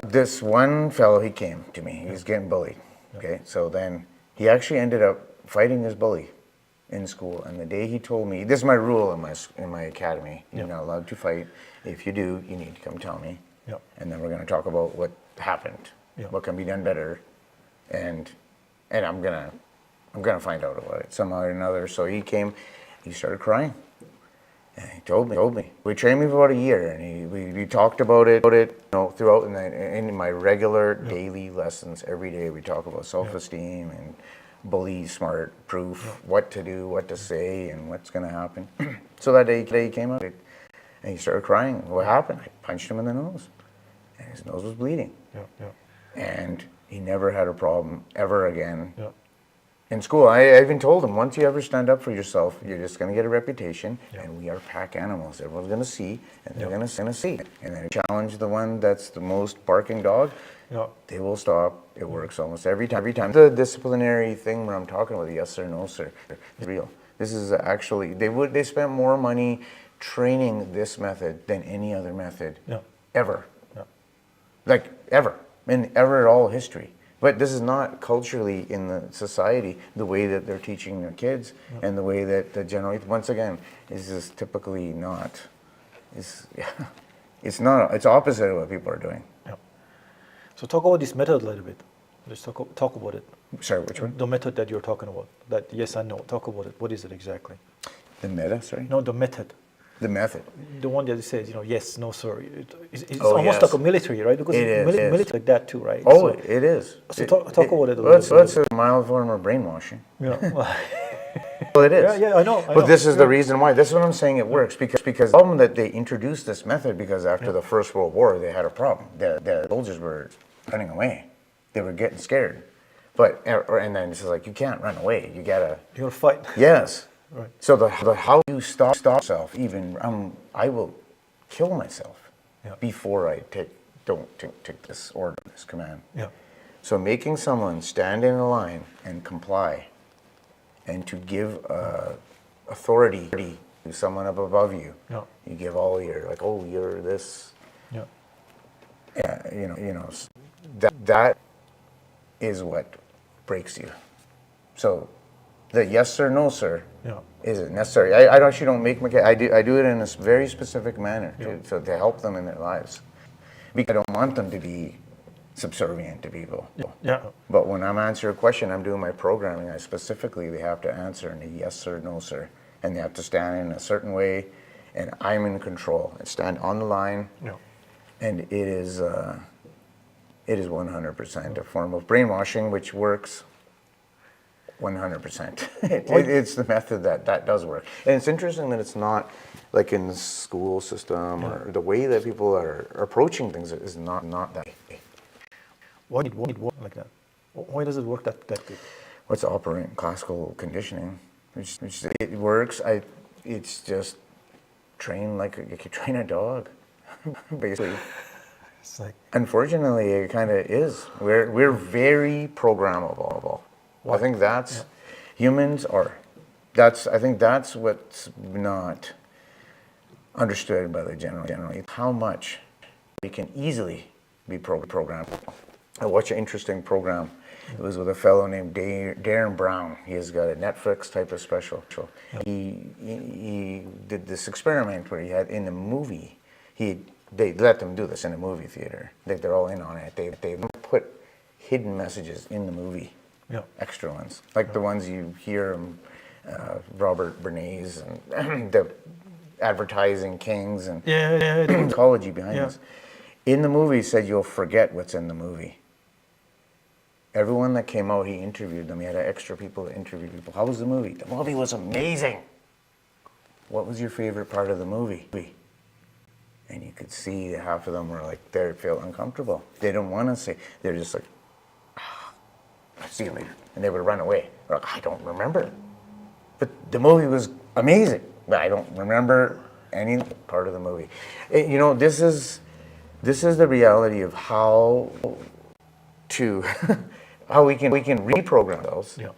this one fellow, he came to me. He was getting bullied. Okay, so then he actually ended up fighting his bully in school. And the day he told me, this is my rule in my academy. You're not allowed to fight. If you do, you need to come tell me. Yeah. And then we're going to talk about what happened, what can be done better, and I'm gonna find out about it somehow or another. So he came, he started crying, and he told me. We trained me for about a year, and we talked about it, throughout in my regular daily lessons every day. We talk about self-esteem and bully smart proof, what to do, what to say, and what's gonna happen. So that day he came up, and he started crying. What happened? I punched him in the nose, and his nose was bleeding. And he never had a problem ever again. In school, I even told him, once you ever stand up for yourself, you're just going to get a reputation, and we are pack animals. Everyone's going to see, and they're going to see. And then you challenge the one that's the most barking dog, they will stop. It works almost every time. The disciplinary thing where I'm talking about, yes sir, no sir, is real. This is actually, they spent more money training this method than any other method ever. Like ever. In ever all history. But this is not culturally in the society the way that they're teaching their kids and the way that the general, once again, is just typically not. It's not, it's opposite of what people are doing. So talk about this method a little bit. Let's talk about it. Sorry, which one? The method that you're talking about. That yes and no. Talk about it. What is it exactly? The meta, sorry? No, the method. The method. The one that says, yes, no, sir. It's Oh, almost yes. like a military, right? Because It is, military it is. like that too, right? Oh, So, it is. so talk about it a Well, little bit. it's a mild form of brainwashing. Yeah. Well, it is. I know. But this is the reason why. This is what I'm saying it works. Because the problem that they introduced this method because after the First World War, they had a problem. The soldiers were running away. They were getting scared. And then it's just like, you can't run away. You gotta fight. Yes. Right. So the how you stop yourself, even I will kill myself before I don't take this order, this command. So making someone stand in a line and comply, and to give authority to someone up above you. You give all your you're this. That is what breaks you. So the yes sir, no sir isn't necessary. I actually don't make my kids. I do it in a very specific manner to help them in their lives. Because I don't want them to be subservient to people. But when I'm answering a question, I'm doing my programming. They have to answer in a yes sir, no sir, and they have to stand in a certain way, and I'm in control. And stand on the line, and it is. It is 100% a form of brainwashing, which works 100%. It's the method that does work. And it's interesting that it's not like in the school system or the way that people are approaching things is not that. Why did it work like that? Why does it work that good? What's operant classical conditioning? It works. It's just train like you could train a dog, basically. It's like, Unfortunately, it kind of is. We're very programmable. I think that's humans are. I think that's what's not understood by the generally. How much we can easily be programmed. I watched an interesting program. It was with a fellow named Darren Brown. He has got a Netflix type of special. He did this experiment where he had in the movie. They let them do this in a movie theater. They're all in on it. They put hidden messages in the movie. Yeah. Extra ones, like the ones you hear Robert Bernays and the advertising kings and psychology behind this. In the movie, he said you'll forget what's in the movie. Everyone that came out, he interviewed them. He had extra people to interview people. How was the movie? The movie was amazing. What was your favorite part of the movie? And you could see that half of them were like, they felt uncomfortable. They didn't want to say. They're just like, I'll see you later. And they would run away. They're like, I don't remember. But the movie was amazing. But I don't remember any part of the movie. You know, this is the reality of how to how we can reprogram ourselves. Yeah.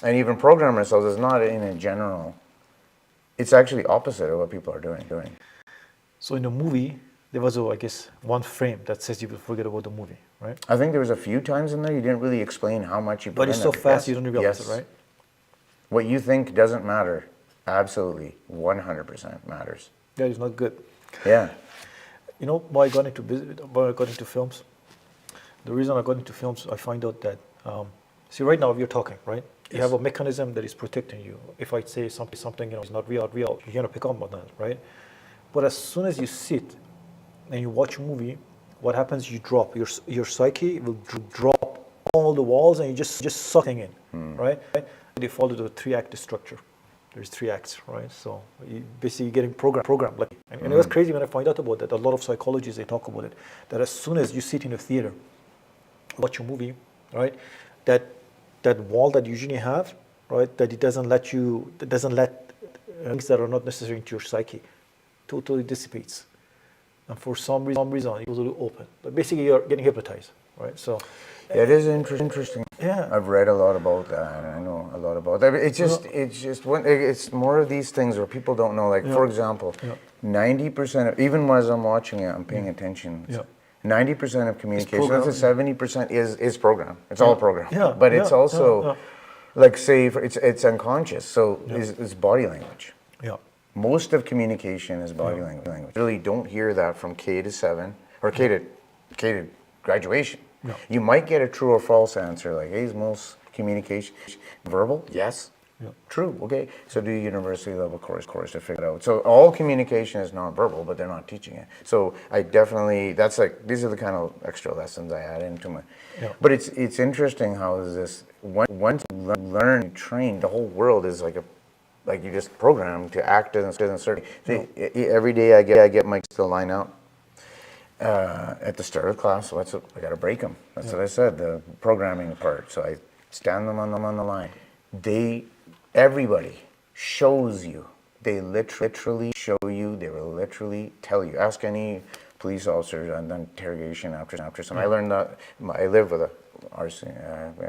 And even program ourselves is not in a general. It's actually opposite of what people are doing. So in the movie, there was, I guess, one frame that says you will forget about the movie, right? I think there was a few times in there you didn't really explain how much you put in. But it's so fast you don't realize it, right? What you think doesn't matter. Absolutely, 100% matters. That is not good. Yeah. You know, why I got into films? The reason I got into films, I find out that, see, right now we're talking, right? You have a mechanism that is protecting you. If I say something is not real, you're gonna pick up on that, right? But as soon as you sit and you watch a movie, what happens? You drop your psyche will drop all the walls, and you just suck it in, right? They follow the 3-act structure. There's 3 acts, right? So you basically getting programmed. Like, and it was crazy when I find out about that. A lot of psychologists, they talk about it. That as soon as you sit in a theater, watch a movie, right? That wall that you usually have, right? That it doesn't let things that are not necessary into your psyche, totally dissipates. And for some reason, it will open. But basically, you're getting hypnotized, right? So it is interesting. Yeah, I've read a lot about that, and I know a lot about that. It's more of these things where people don't know. Like, for example, 90% of, even as I'm watching it, I'm paying attention. 90% of communication, that's 70% is program. It's all program. Yeah, but it's also, like, say, it's unconscious. So it's body language. Yeah. Most of communication is body language. Really don't hear that from K to 7 or K to graduation. No. You might get a true or false answer, like, hey, is most communication verbal? Yes. Yeah. True. Okay. So do university level course to figure it out. So all communication is non-verbal, but they're not teaching it. So I definitely, that's like, these are the kind of extra lessons I add into my. Yeah. But it's interesting how is this once you learn, train, the whole world is like you just programmed to act in a certain. Every day I get Mike to line out. At the start of class, so I got to break them. That's what I said, the programming part. So I stand them on the line. Everybody shows you. They literally show you. They will literally tell you. Ask any police officer on interrogation after some. I learned that. I live with a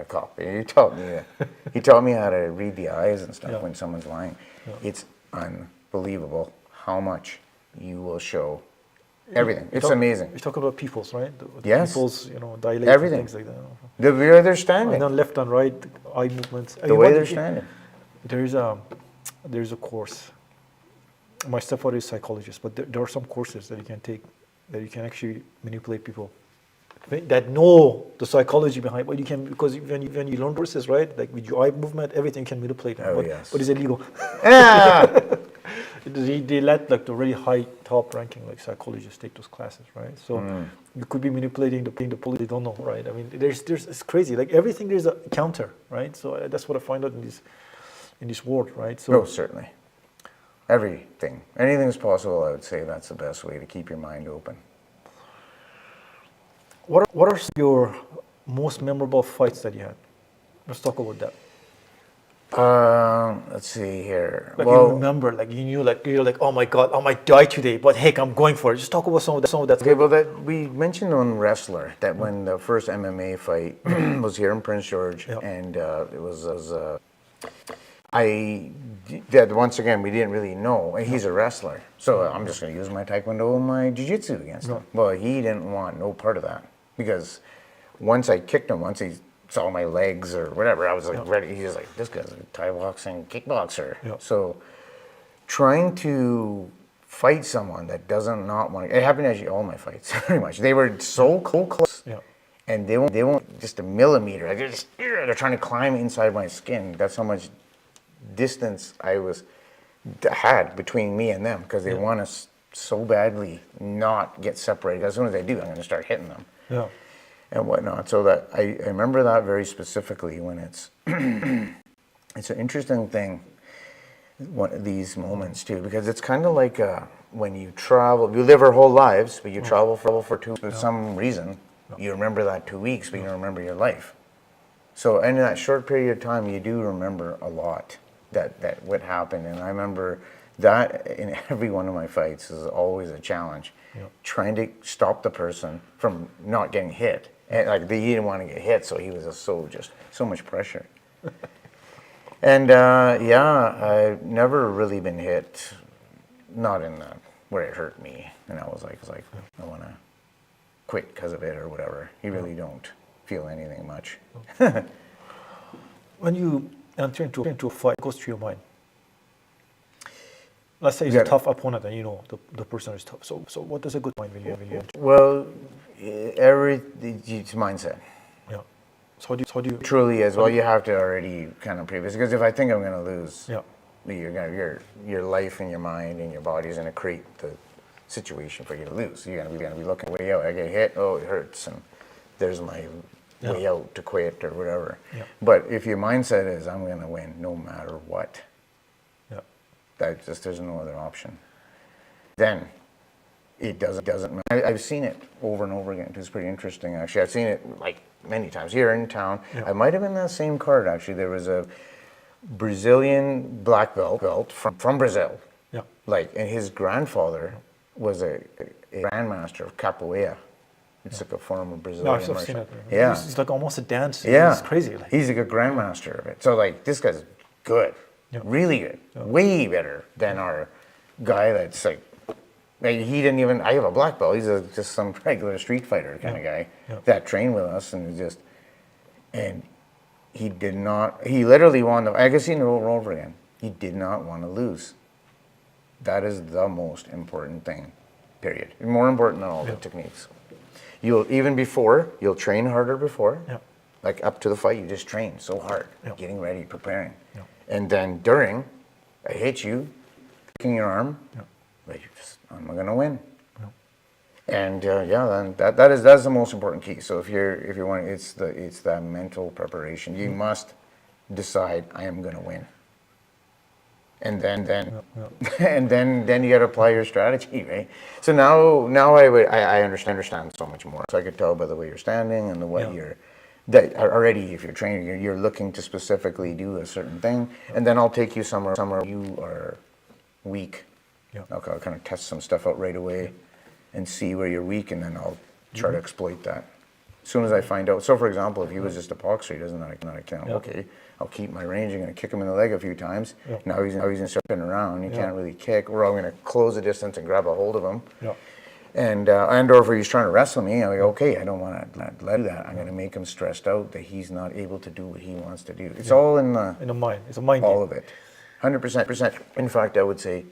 cop. He taught me how to read the eyes and stuff when someone's lying. It's unbelievable how much you will show. Everything. It's amazing. You're talking about peoples, right? The Yes. Peoples, dilate Everything. and things like that. The way they're standing. And then left and right, eye movements. The way they're standing. There's a course. My stepfather is a psychologist, but there are some courses that you can take that you can actually manipulate people that know the psychology behind. But you can, because when you learn courses, right, like with your eye movement, everything can manipulate. Oh, yes. But it's illegal. Yeah. they let like the really high top ranking like psychologists take those classes, right? So you could be manipulating the police. They don't know, right? I mean, there's it's crazy. Like everything, there's a counter, right? So that's what I find out in this world, right? So No, certainly. Everything. Anything's possible, I would say that's the best way to keep your mind open. what are your most memorable fights that you had? Let's talk about that. Let's see here. Like you remember, like you knew, like you're like, oh my God, I might die today, but heck, I'm going for it. Just talk about some of that. Okay, well, that we mentioned on Wrestler that when the first MMA fight was here in Prince George, Yeah. and it was that once again we didn't really know. And he's a wrestler, so I'm just going to use my taekwondo and my jiu-jitsu against him. Well, he didn't want no part of that because once I kicked him, once he saw my legs or whatever, I was like ready. He was like, this guy's a Thai boxing kickboxer. Yeah. So trying to fight someone that doesn't not want to, it happened actually all my fights pretty much. They were so close. Yeah. And they won't just a millimeter. Like they're trying to climb inside my skin. That's how much distance I had between me and them because they want to so badly not get separated. As soon as they do, I'm going to start hitting them. Yeah. And whatnot. So that I remember that very specifically when it's it's an interesting thing, one of these moments too, because it's kind of like when you travel, we live our whole lives, but you travel for some reason, you remember that 2 weeks, but you don't remember your life. So in that short period of time, you do remember a lot that what happened, and I remember that in every one of my fights is always a challenge, trying to stop the person from not getting hit. And like he didn't want to get hit, so he was just so much pressure. And I've never really been hit, not in where it hurt me. And I was like, I want to quit because of it or whatever. You really don't feel anything much. When you enter into a fight, what goes through your mind? Let's say it's a tough opponent, and you know the person is tough. So what does a good mind when you enter? Well, it's mindset. Yeah. So how do you Truly is. Well, you have to already kind of previous, because if I think I'm going to lose, Yeah. your life and your mind and your body is going to create the situation for you to lose. You're going to be looking way out. I get hit, oh, it hurts, and there's my way out to quit or whatever. Yeah. But if your mindset is I'm going to win no matter what, there's no other option. Then it doesn't matter. I've seen it over and over again. It's pretty interesting, actually. I've seen it like many times here in town. Yeah. I might have been that same card, actually. There was a Brazilian black belt from Brazil. Yeah. And his grandfather was a grandmaster of capoeira. It's like a form of Brazilian No, I've martial. seen it. Yeah. It's like almost a dance. Yeah. It's crazy. He's like a grandmaster of it. So this guy's good. Yeah. Really good. Yeah. Way better than our guy that's like he didn't even, I have a black belt. He's just some regular street fighter kind of guy that trained with us and he did not, he literally won I guess seen it over and over again. He did not want to lose. That is the most important thing, period. More important than all the techniques. You'll train harder before. Yeah. Like up to the fight, you just train so hard, getting ready, preparing. Yeah. And then during, I hit you, kicking your arm, but I'm gonna win. Yeah. And then that's the most important key. So if you're wanting, it's that mental preparation. You must decide I am gonna win. And then and then you got to apply your strategy, right? So now I understand so much more. So I could tell by the way you're standing and the way you're that already, if you're training, you're looking to specifically do a certain thing, and then I'll take you somewhere you are weak. Yeah. I'll kind of test some stuff out right away and see where you're weak, and then I'll try to exploit that. As soon as I find out. So, for example, if he was just a boxer, he doesn't know how to count. Okay, I'll keep my range. I'm going to kick him in the leg a few times. Yeah. Now he's going to start spinning around. He can't really kick. Or I'm going to close the distance and grab a hold of him. Yeah. And or if he's trying to wrestle me, I'm like, okay, I don't want to let that. I'm going to make him stressed out that he's not able to do what he wants to do. It's all in the mind. It's a mind all game. Of it, 100%. In fact, I would say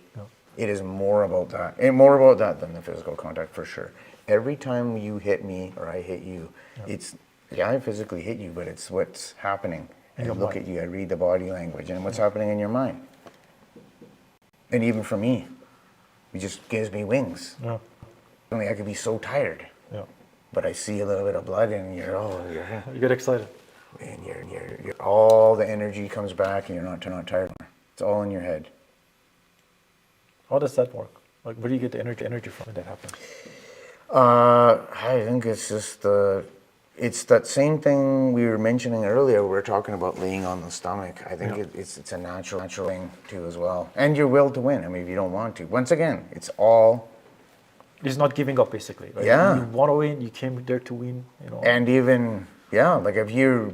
it is more about that, and more about that than the physical contact for sure. Every time you hit me or I hit you, it's I physically hit you, but it's what's happening. And I look at you, I read the body language, and what's happening in your mind. And even for me, it just gives me wings. Yeah. Suddenly I could be so tired, Yeah. but I see a little bit of blood and you're You get excited. and you're all the energy comes back and you're not tired anymore. It's all in your head. How does that work? Like, where do you get the energy from when that happens? I think it's just it's that same thing we were mentioning earlier. We were talking about laying on the stomach. I think it's a natural thing too as well. And your will to win. I mean, if you don't want to. Once again, it's all. It's not giving up, basically. Right? Yeah. You want to win. You came there to win. You know. And even, like if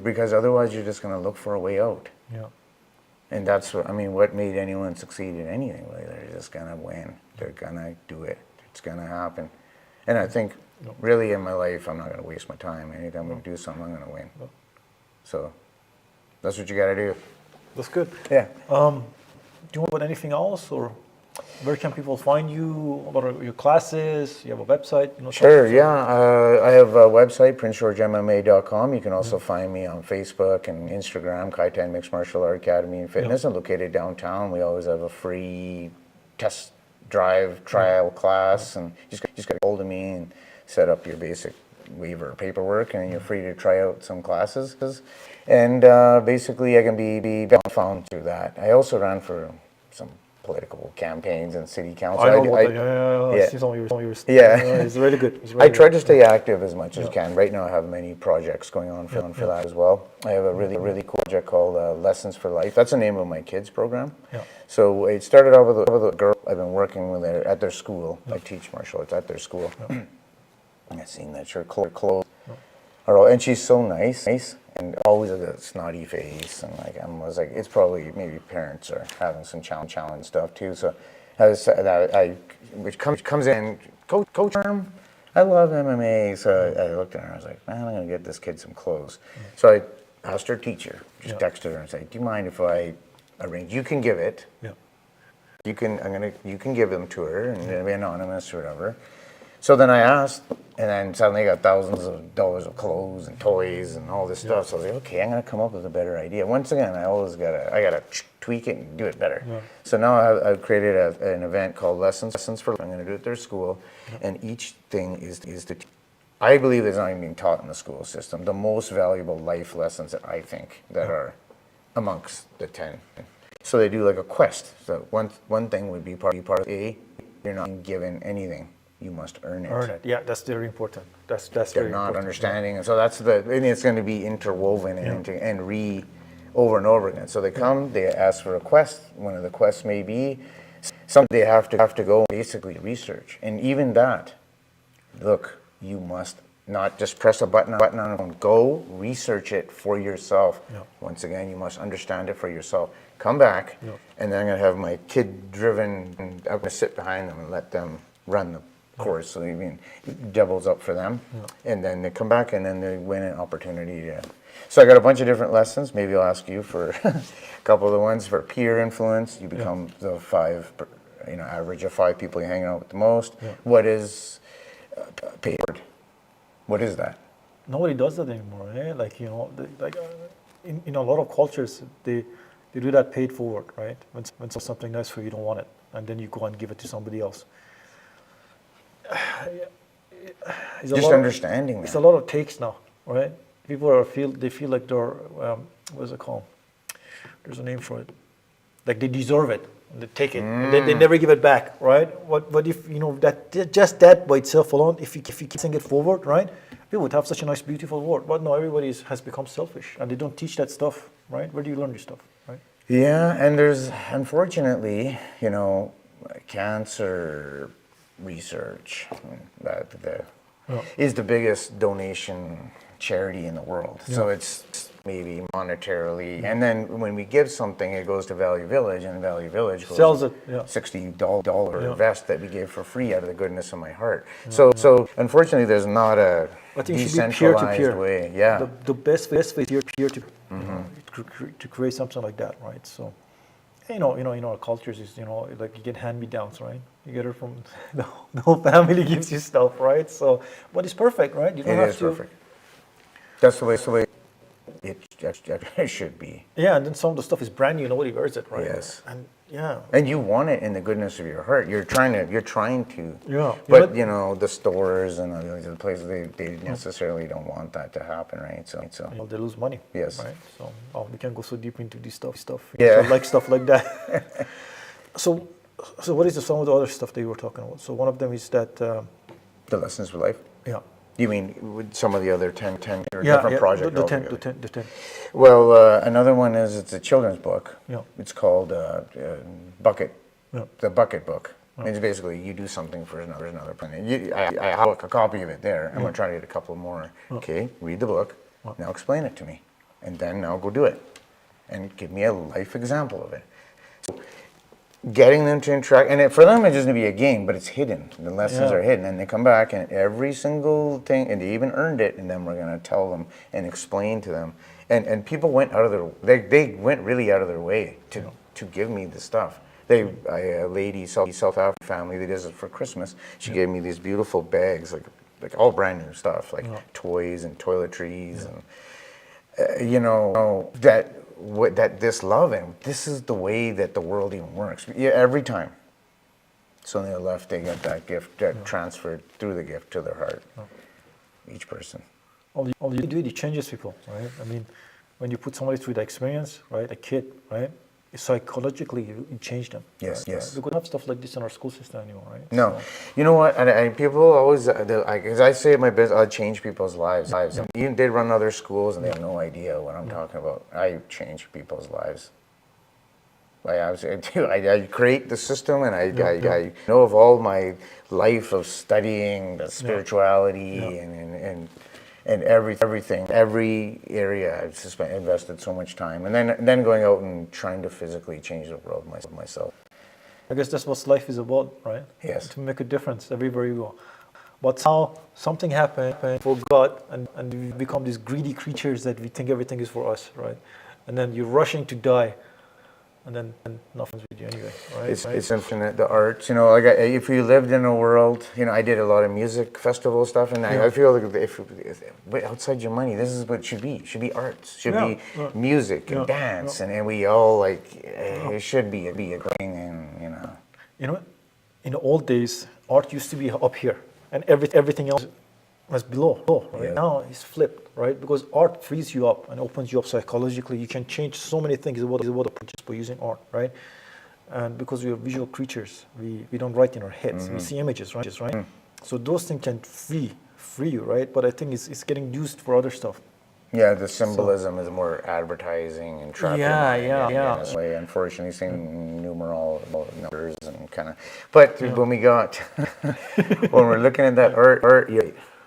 because otherwise you're just going to look for a way out. Yeah. And that's what made anyone succeed in anything? Like they're just going to win. They're going to do it. It's going to happen. And I think really in my life, I'm not going to waste my time. Anytime I'm going to do something, I'm going to win. So that's what you got to do. That's good. Yeah. Do you want anything else, or where can people find you? What are your classes? You have a website? You know, Sure, yeah. I have a website, princegeorgemma.com. You can also find me on Facebook and Instagram, Kaitan Mixed Martial Art Academy and Fitness. I'm located downtown. We always have a free test drive trial class, and just get a hold of me and set up your basic waiver paperwork, and you're free to try out some classes. And basically, I can be found through that. I also ran for some political campaigns and city council. I know about that. Yeah. I see some of your Yeah. it's really good. It's I really try good. to stay active as much as I can. Right now, I have many projects going on for that as well. I have a really cool project called Lessons for Life. That's the name of my kids program. Yeah. So it started out with a girl I've been working with at their school. I teach martial arts at their school. And I've seen that her clothes are all, and she's so nice, and always with a snotty face, and I was like, it's probably maybe parents are having some challenge stuff too. So which comes in, Coach Karm, I love MMA. So I looked at her and I was like, man, I'm gonna get this kid some clothes. So I asked her teacher, just texted her and said, do you mind if I arrange? You can give it. Yeah. You can give them to her and it'll be anonymous or whatever. So then I asked, and then suddenly I got thousands of dollars of clothes and toys and all this stuff. So I was like, okay, I'm gonna come up with a better idea. Once again, I gotta tweak it and do it better. Yeah. So now I've created an event called Lessons for Life. I'm gonna do it at their school, and each thing is to. I believe there's not even being taught in the school system. The most valuable life lessons that I think that are amongst the 10. So they do like a quest. So one thing would be part of A. You're not given anything. You must earn it. Earn it. Yeah, that's very important. That's They're very not important. understanding, and so and it's going to be interwoven and over and over again. So they come, they ask for a quest. One of the quests may be something they have to go and basically research, and even that. Look, you must not just press a button on a phone. Go research it for yourself. Yeah. Once again, you must understand it for yourself. Come back, and then I'm going to have my kid-driven, and I'm going to sit behind them and let them run the course. So it doubles up for them, and then they come back and then they win an opportunity to. So I got a bunch of different lessons. Maybe I'll ask you for a couple of the ones for peer influence. You become the average of 5 people you hang out with the most. What is paid? What is that? Nobody does that anymore. Like in a lot of cultures, they do that paid forward, right? When something nice for you, you don't want it, and then you go and give it to somebody else. Just understanding It's that. a lot of takes now, right? People feel like they're what is it called? There's a name for it. Like they deserve it, and they take it, and then they never give it back, right? What if that just that by itself alone? If you keep saying it forward, right? We would have such a nice, beautiful world. But no, everybody has become selfish, and they don't teach that stuff, right? Where do you learn this stuff, right? Yeah, and there's unfortunately, cancer research is the biggest donation charity in the world. So it's maybe monetarily, and then when we give something, it goes to Value Village, and Value Village goes Sells it, $60 vest that we gave for free out of the goodness of my heart. So unfortunately, there's not a I think it should be decentralized peer-to-peer. way. Yeah. The best way is peer-to-peer to create something like that, right? So, in our cultures is like you get hand-me-downs, right? You get it from the whole family gives you stuff, right? So, but it's perfect, right? You don't It have is to. perfect. That's the way It should be. Yeah, and then some of the stuff is brand new, nobody wears it, right? Yes. And yeah. And you want it in the goodness of your heart. You're trying to. Yeah. But the stores and the places they necessarily don't want that to happen, right? So Well, they lose money. Yes. Right. So we can go so deep into this stuff. Yeah. So like stuff like that. so what is some of the other stuff that you were talking about? So one of them is that. The lessons for life. Yeah. You mean with some of the other 10 or different projects? The 10. Well, another one is it's a children's book. Yeah. It's called Bucket. Yeah. The Bucket Book. It's basically you do something for another person. I have a copy of it there. I'm going to try to get a couple more. Okay, read the book. Now explain it to me. And then now go do it. And give me a life example of it. So, getting them to interact, and for them it's just going to be a game, but it's hidden. The lessons are hidden, and they come back, and every single thing, and they even earned it, and then we're going to tell them and explain to them. And people went out of they went really out of their way to give me the stuff. A lady, South African family, they did it for Christmas. She gave me these beautiful bags, like all brand new stuff, like toys and toiletries, and that this love, and this is the way that the world even works. Yeah, every time. So when they're left, they get that gift transferred through the gift to their heart. Each person. All you do, it changes people, right? I mean, when you put somebody through the experience, right, a kid, right, psychologically you change them. Yes, right? yes. We could have stuff like this in our school system anymore, right? No, So, you know what? And people always, as I say in my business, I change people's lives. And even they run other schools and they have no idea what I'm talking about. I change people's lives. I create the system, and I know of all my life of studying the spirituality and everything, every area. I've just invested so much time, and then going out and trying to physically change the world myself. I guess that's what life is about, right? Yes. To make a difference everywhere you go. But how something happened, forgot, and we become these greedy creatures that we think everything is for us, right? And then you're rushing to die, and then nothing's with you anyway, right? It's infinite, the arts. If you lived in a world, I did a lot of music festival stuff, and I feel like if outside your money, this is what it should be. It should be arts. Should be music and dance, and we all it should be a thing, and in the old days, art used to be up here, and everything else was below, right? Yeah. Now it's flipped, right? Because art frees you up and opens you up psychologically. You can change so many things about just by using art, right? And because we are visual creatures, we don't write in our heads. We see images, right? So those things can free you, right? But I think it's getting used for other stuff. Yeah, the symbolism is more advertising and trapping. Yeah. In this way, unfortunately, seeing numeral numbers and kind of. But when we got, when we're looking at that art,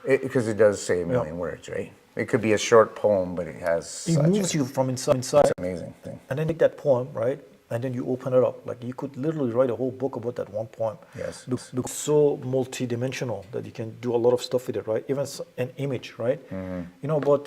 because it does say a million words, right? It could be a short poem, but it has. It moves you from inside. It's an amazing thing. And then take that poem, right? And then you open it up. Like you could literally write a whole book about that one poem. Yes. Looks so multi-dimensional that you can do a lot of stuff with it, right? Even an image, right? Mm-hmm. You know about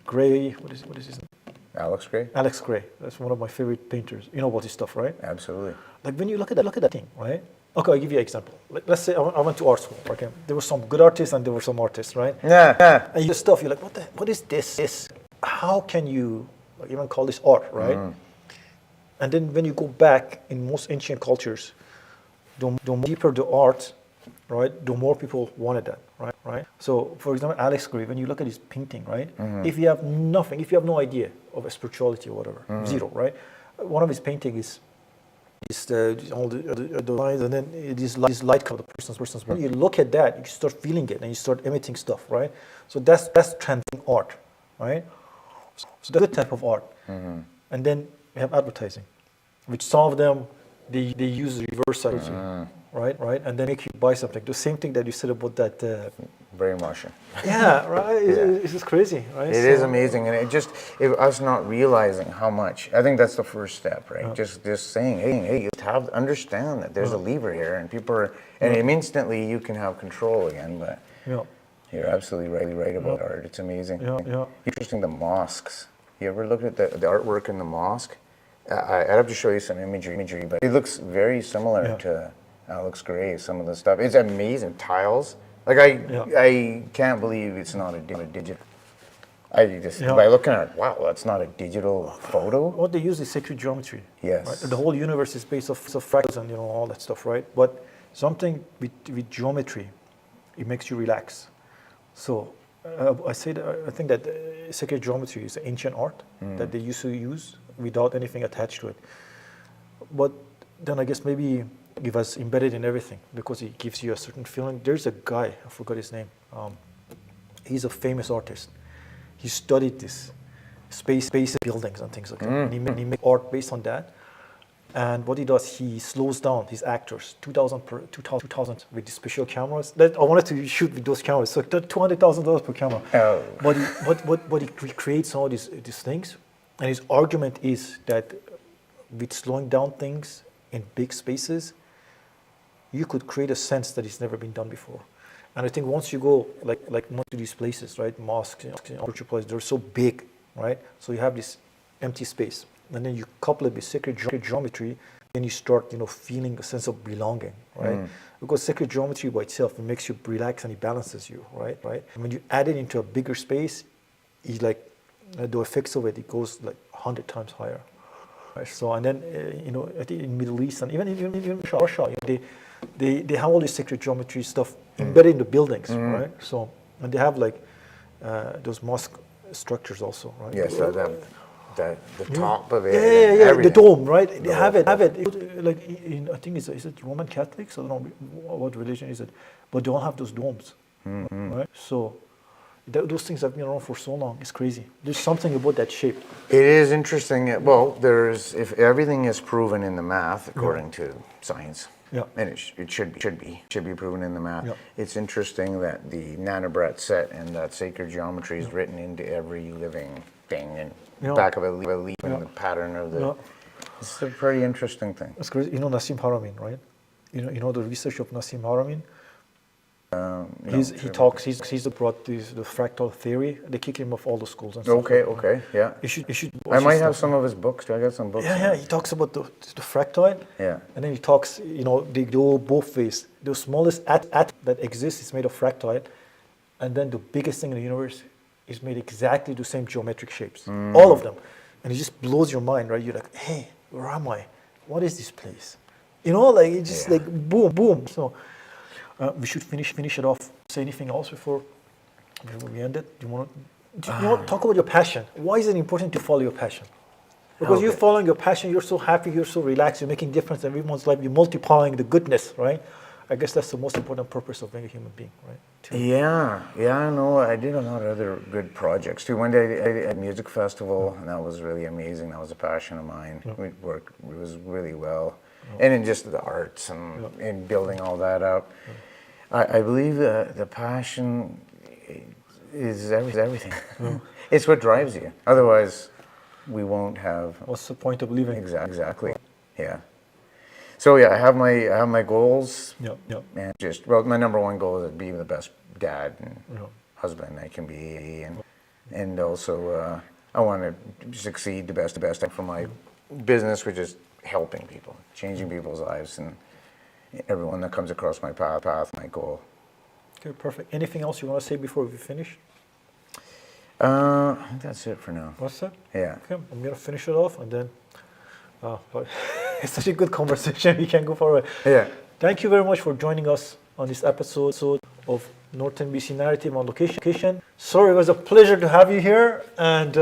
Gray? What is his name? Alex Gray? Alex Gray. That's one of my favorite painters. You know about his stuff, right? Absolutely. Like when you look at that thing, right? Okay, I'll give you an example. Let's say I went to art school. Okay, there were some good artists and there were some artists, right? Yeah. And you stuff, you're like, what is this? How can you even call this art, right? And then when you go back in most ancient cultures, the deeper the art, right, the more people wanted that, right? So, for example, Alex Gray, when you look at his painting, right, if you have nothing, if you have no idea of spirituality or whatever, zero, right? One of his paintings is all the lines, and then this light comes the person's. When you look at that, you start feeling it, and you start emitting stuff, right? So that's transcending art, right? So that's a type of art. And then we have advertising, which some of them they use reverse psychology, right? And then make you buy something. The same thing that you said about that. Brainwashing. Yeah, right. It's just crazy, right? It is amazing, and us not realizing how much. I think that's the first step, right? Just saying, hey, you have to understand that there's a lever here, and people are, and instantly you can have control again. But you're absolutely right about art. It's amazing. Yeah. Interesting. The mosques. You ever looked at the artwork in the mosque? I'd have to show you some imagery, but it looks very similar to Alex Gray. Some of the stuff. It's amazing. Tiles. Like I can't believe it's not a digital. I just, Yeah. by looking at it, wow, that's not a digital photo. What they use is sacred geometry. Yes. Right? The whole universe is based off of fractals and all that stuff, right? But something with geometry, it makes you relax. So I think that sacred geometry is ancient art that they used to use without anything attached to it. But then I guess maybe it was embedded in everything because it gives you a certain feeling. There's a guy, I forgot his name. He's a famous artist. He studied this space buildings and things like that. And he made art based on that. And what he does, he slows down his actors 2,000 with the special cameras. I wanted to shoot with those cameras, so $200,000 per camera. Oh. But he recreates all these things, and his argument is that with slowing down things in big spaces, you could create a sense that it's never been done before. And I think once you go like most of these places, right, mosques, spiritual places, they're so big, right? So you have this empty space, and then you couple it with sacred geometry, then you start, feeling a sense of belonging, right? Because sacred geometry by itself, it makes you relax and it balances you, right? And when you add it into a bigger space, it's like the effects of it goes like 100 times higher. Right? So and then I think in Middle East and even Russia, they have all this sacred geometry stuff embedded in the buildings, right? So and they have like those mosque structures also, right? Yes, the top of it. Yeah, the dome, right? They have it. Like I think is it Roman Catholics? I don't know what religion is it, but they all have those domes, right? So those things have been around for so long. It's crazy. There's something about that shape. It is interesting. Well, if everything is proven in the math according to science, and it should be proven in the math. Yeah. It's interesting that the nanobret set and that sacred geometry is written into every living thing and back of a leaf and the pattern of the. It's a pretty interesting thing. That's crazy. Nassim Haramein, right? You know the research of Nassim Haramein. He brought the fractal theory. They kick him off all the schools and stuff. Okay, yeah. You should I might have some of his books. Do I got some books? Yeah. He talks about the fractal. Yeah. And then he talks, they go both ways. The smallest atom that exists is made of fractal, and then the biggest thing in the universe is made exactly the same geometric shapes, all of them. And it just blows your mind, right? You're like, hey, where am I? What is this place? Like it's just like boom. So we should finish it off. Say anything else before we end it? Do you want to talk about your passion? Why is it important to follow your passion? Because you're following your passion, you're so happy, you're so relaxed, you're making difference in everyone's life, you're multiplying the goodness, right? I guess that's the most important purpose of being a human being, right? Yeah, I know. I did a lot of other good projects too. One day I did a music festival, and that was really amazing. That was a passion of mine. It was really well. And in just the arts and in building all that up. I believe the passion is everything. It's what drives you. Otherwise, we won't have. What's the point of living? Exactly. Yeah. So I have my goals. And my number one goal is being the best dad and husband I can be, and also I want to succeed the best for my business, which is helping people, changing people's lives, and everyone that comes across my path, my goal. Okay, perfect. Anything else you want to say before we finish? I think that's it for now. What's that? Yeah. Okay, I'm gonna finish it off, and then it's such a good conversation. We can go forward. Yeah. Thank you very much for joining us on this episode of Northern BC Narrative on Location. Sorry, it was a pleasure to have you here, and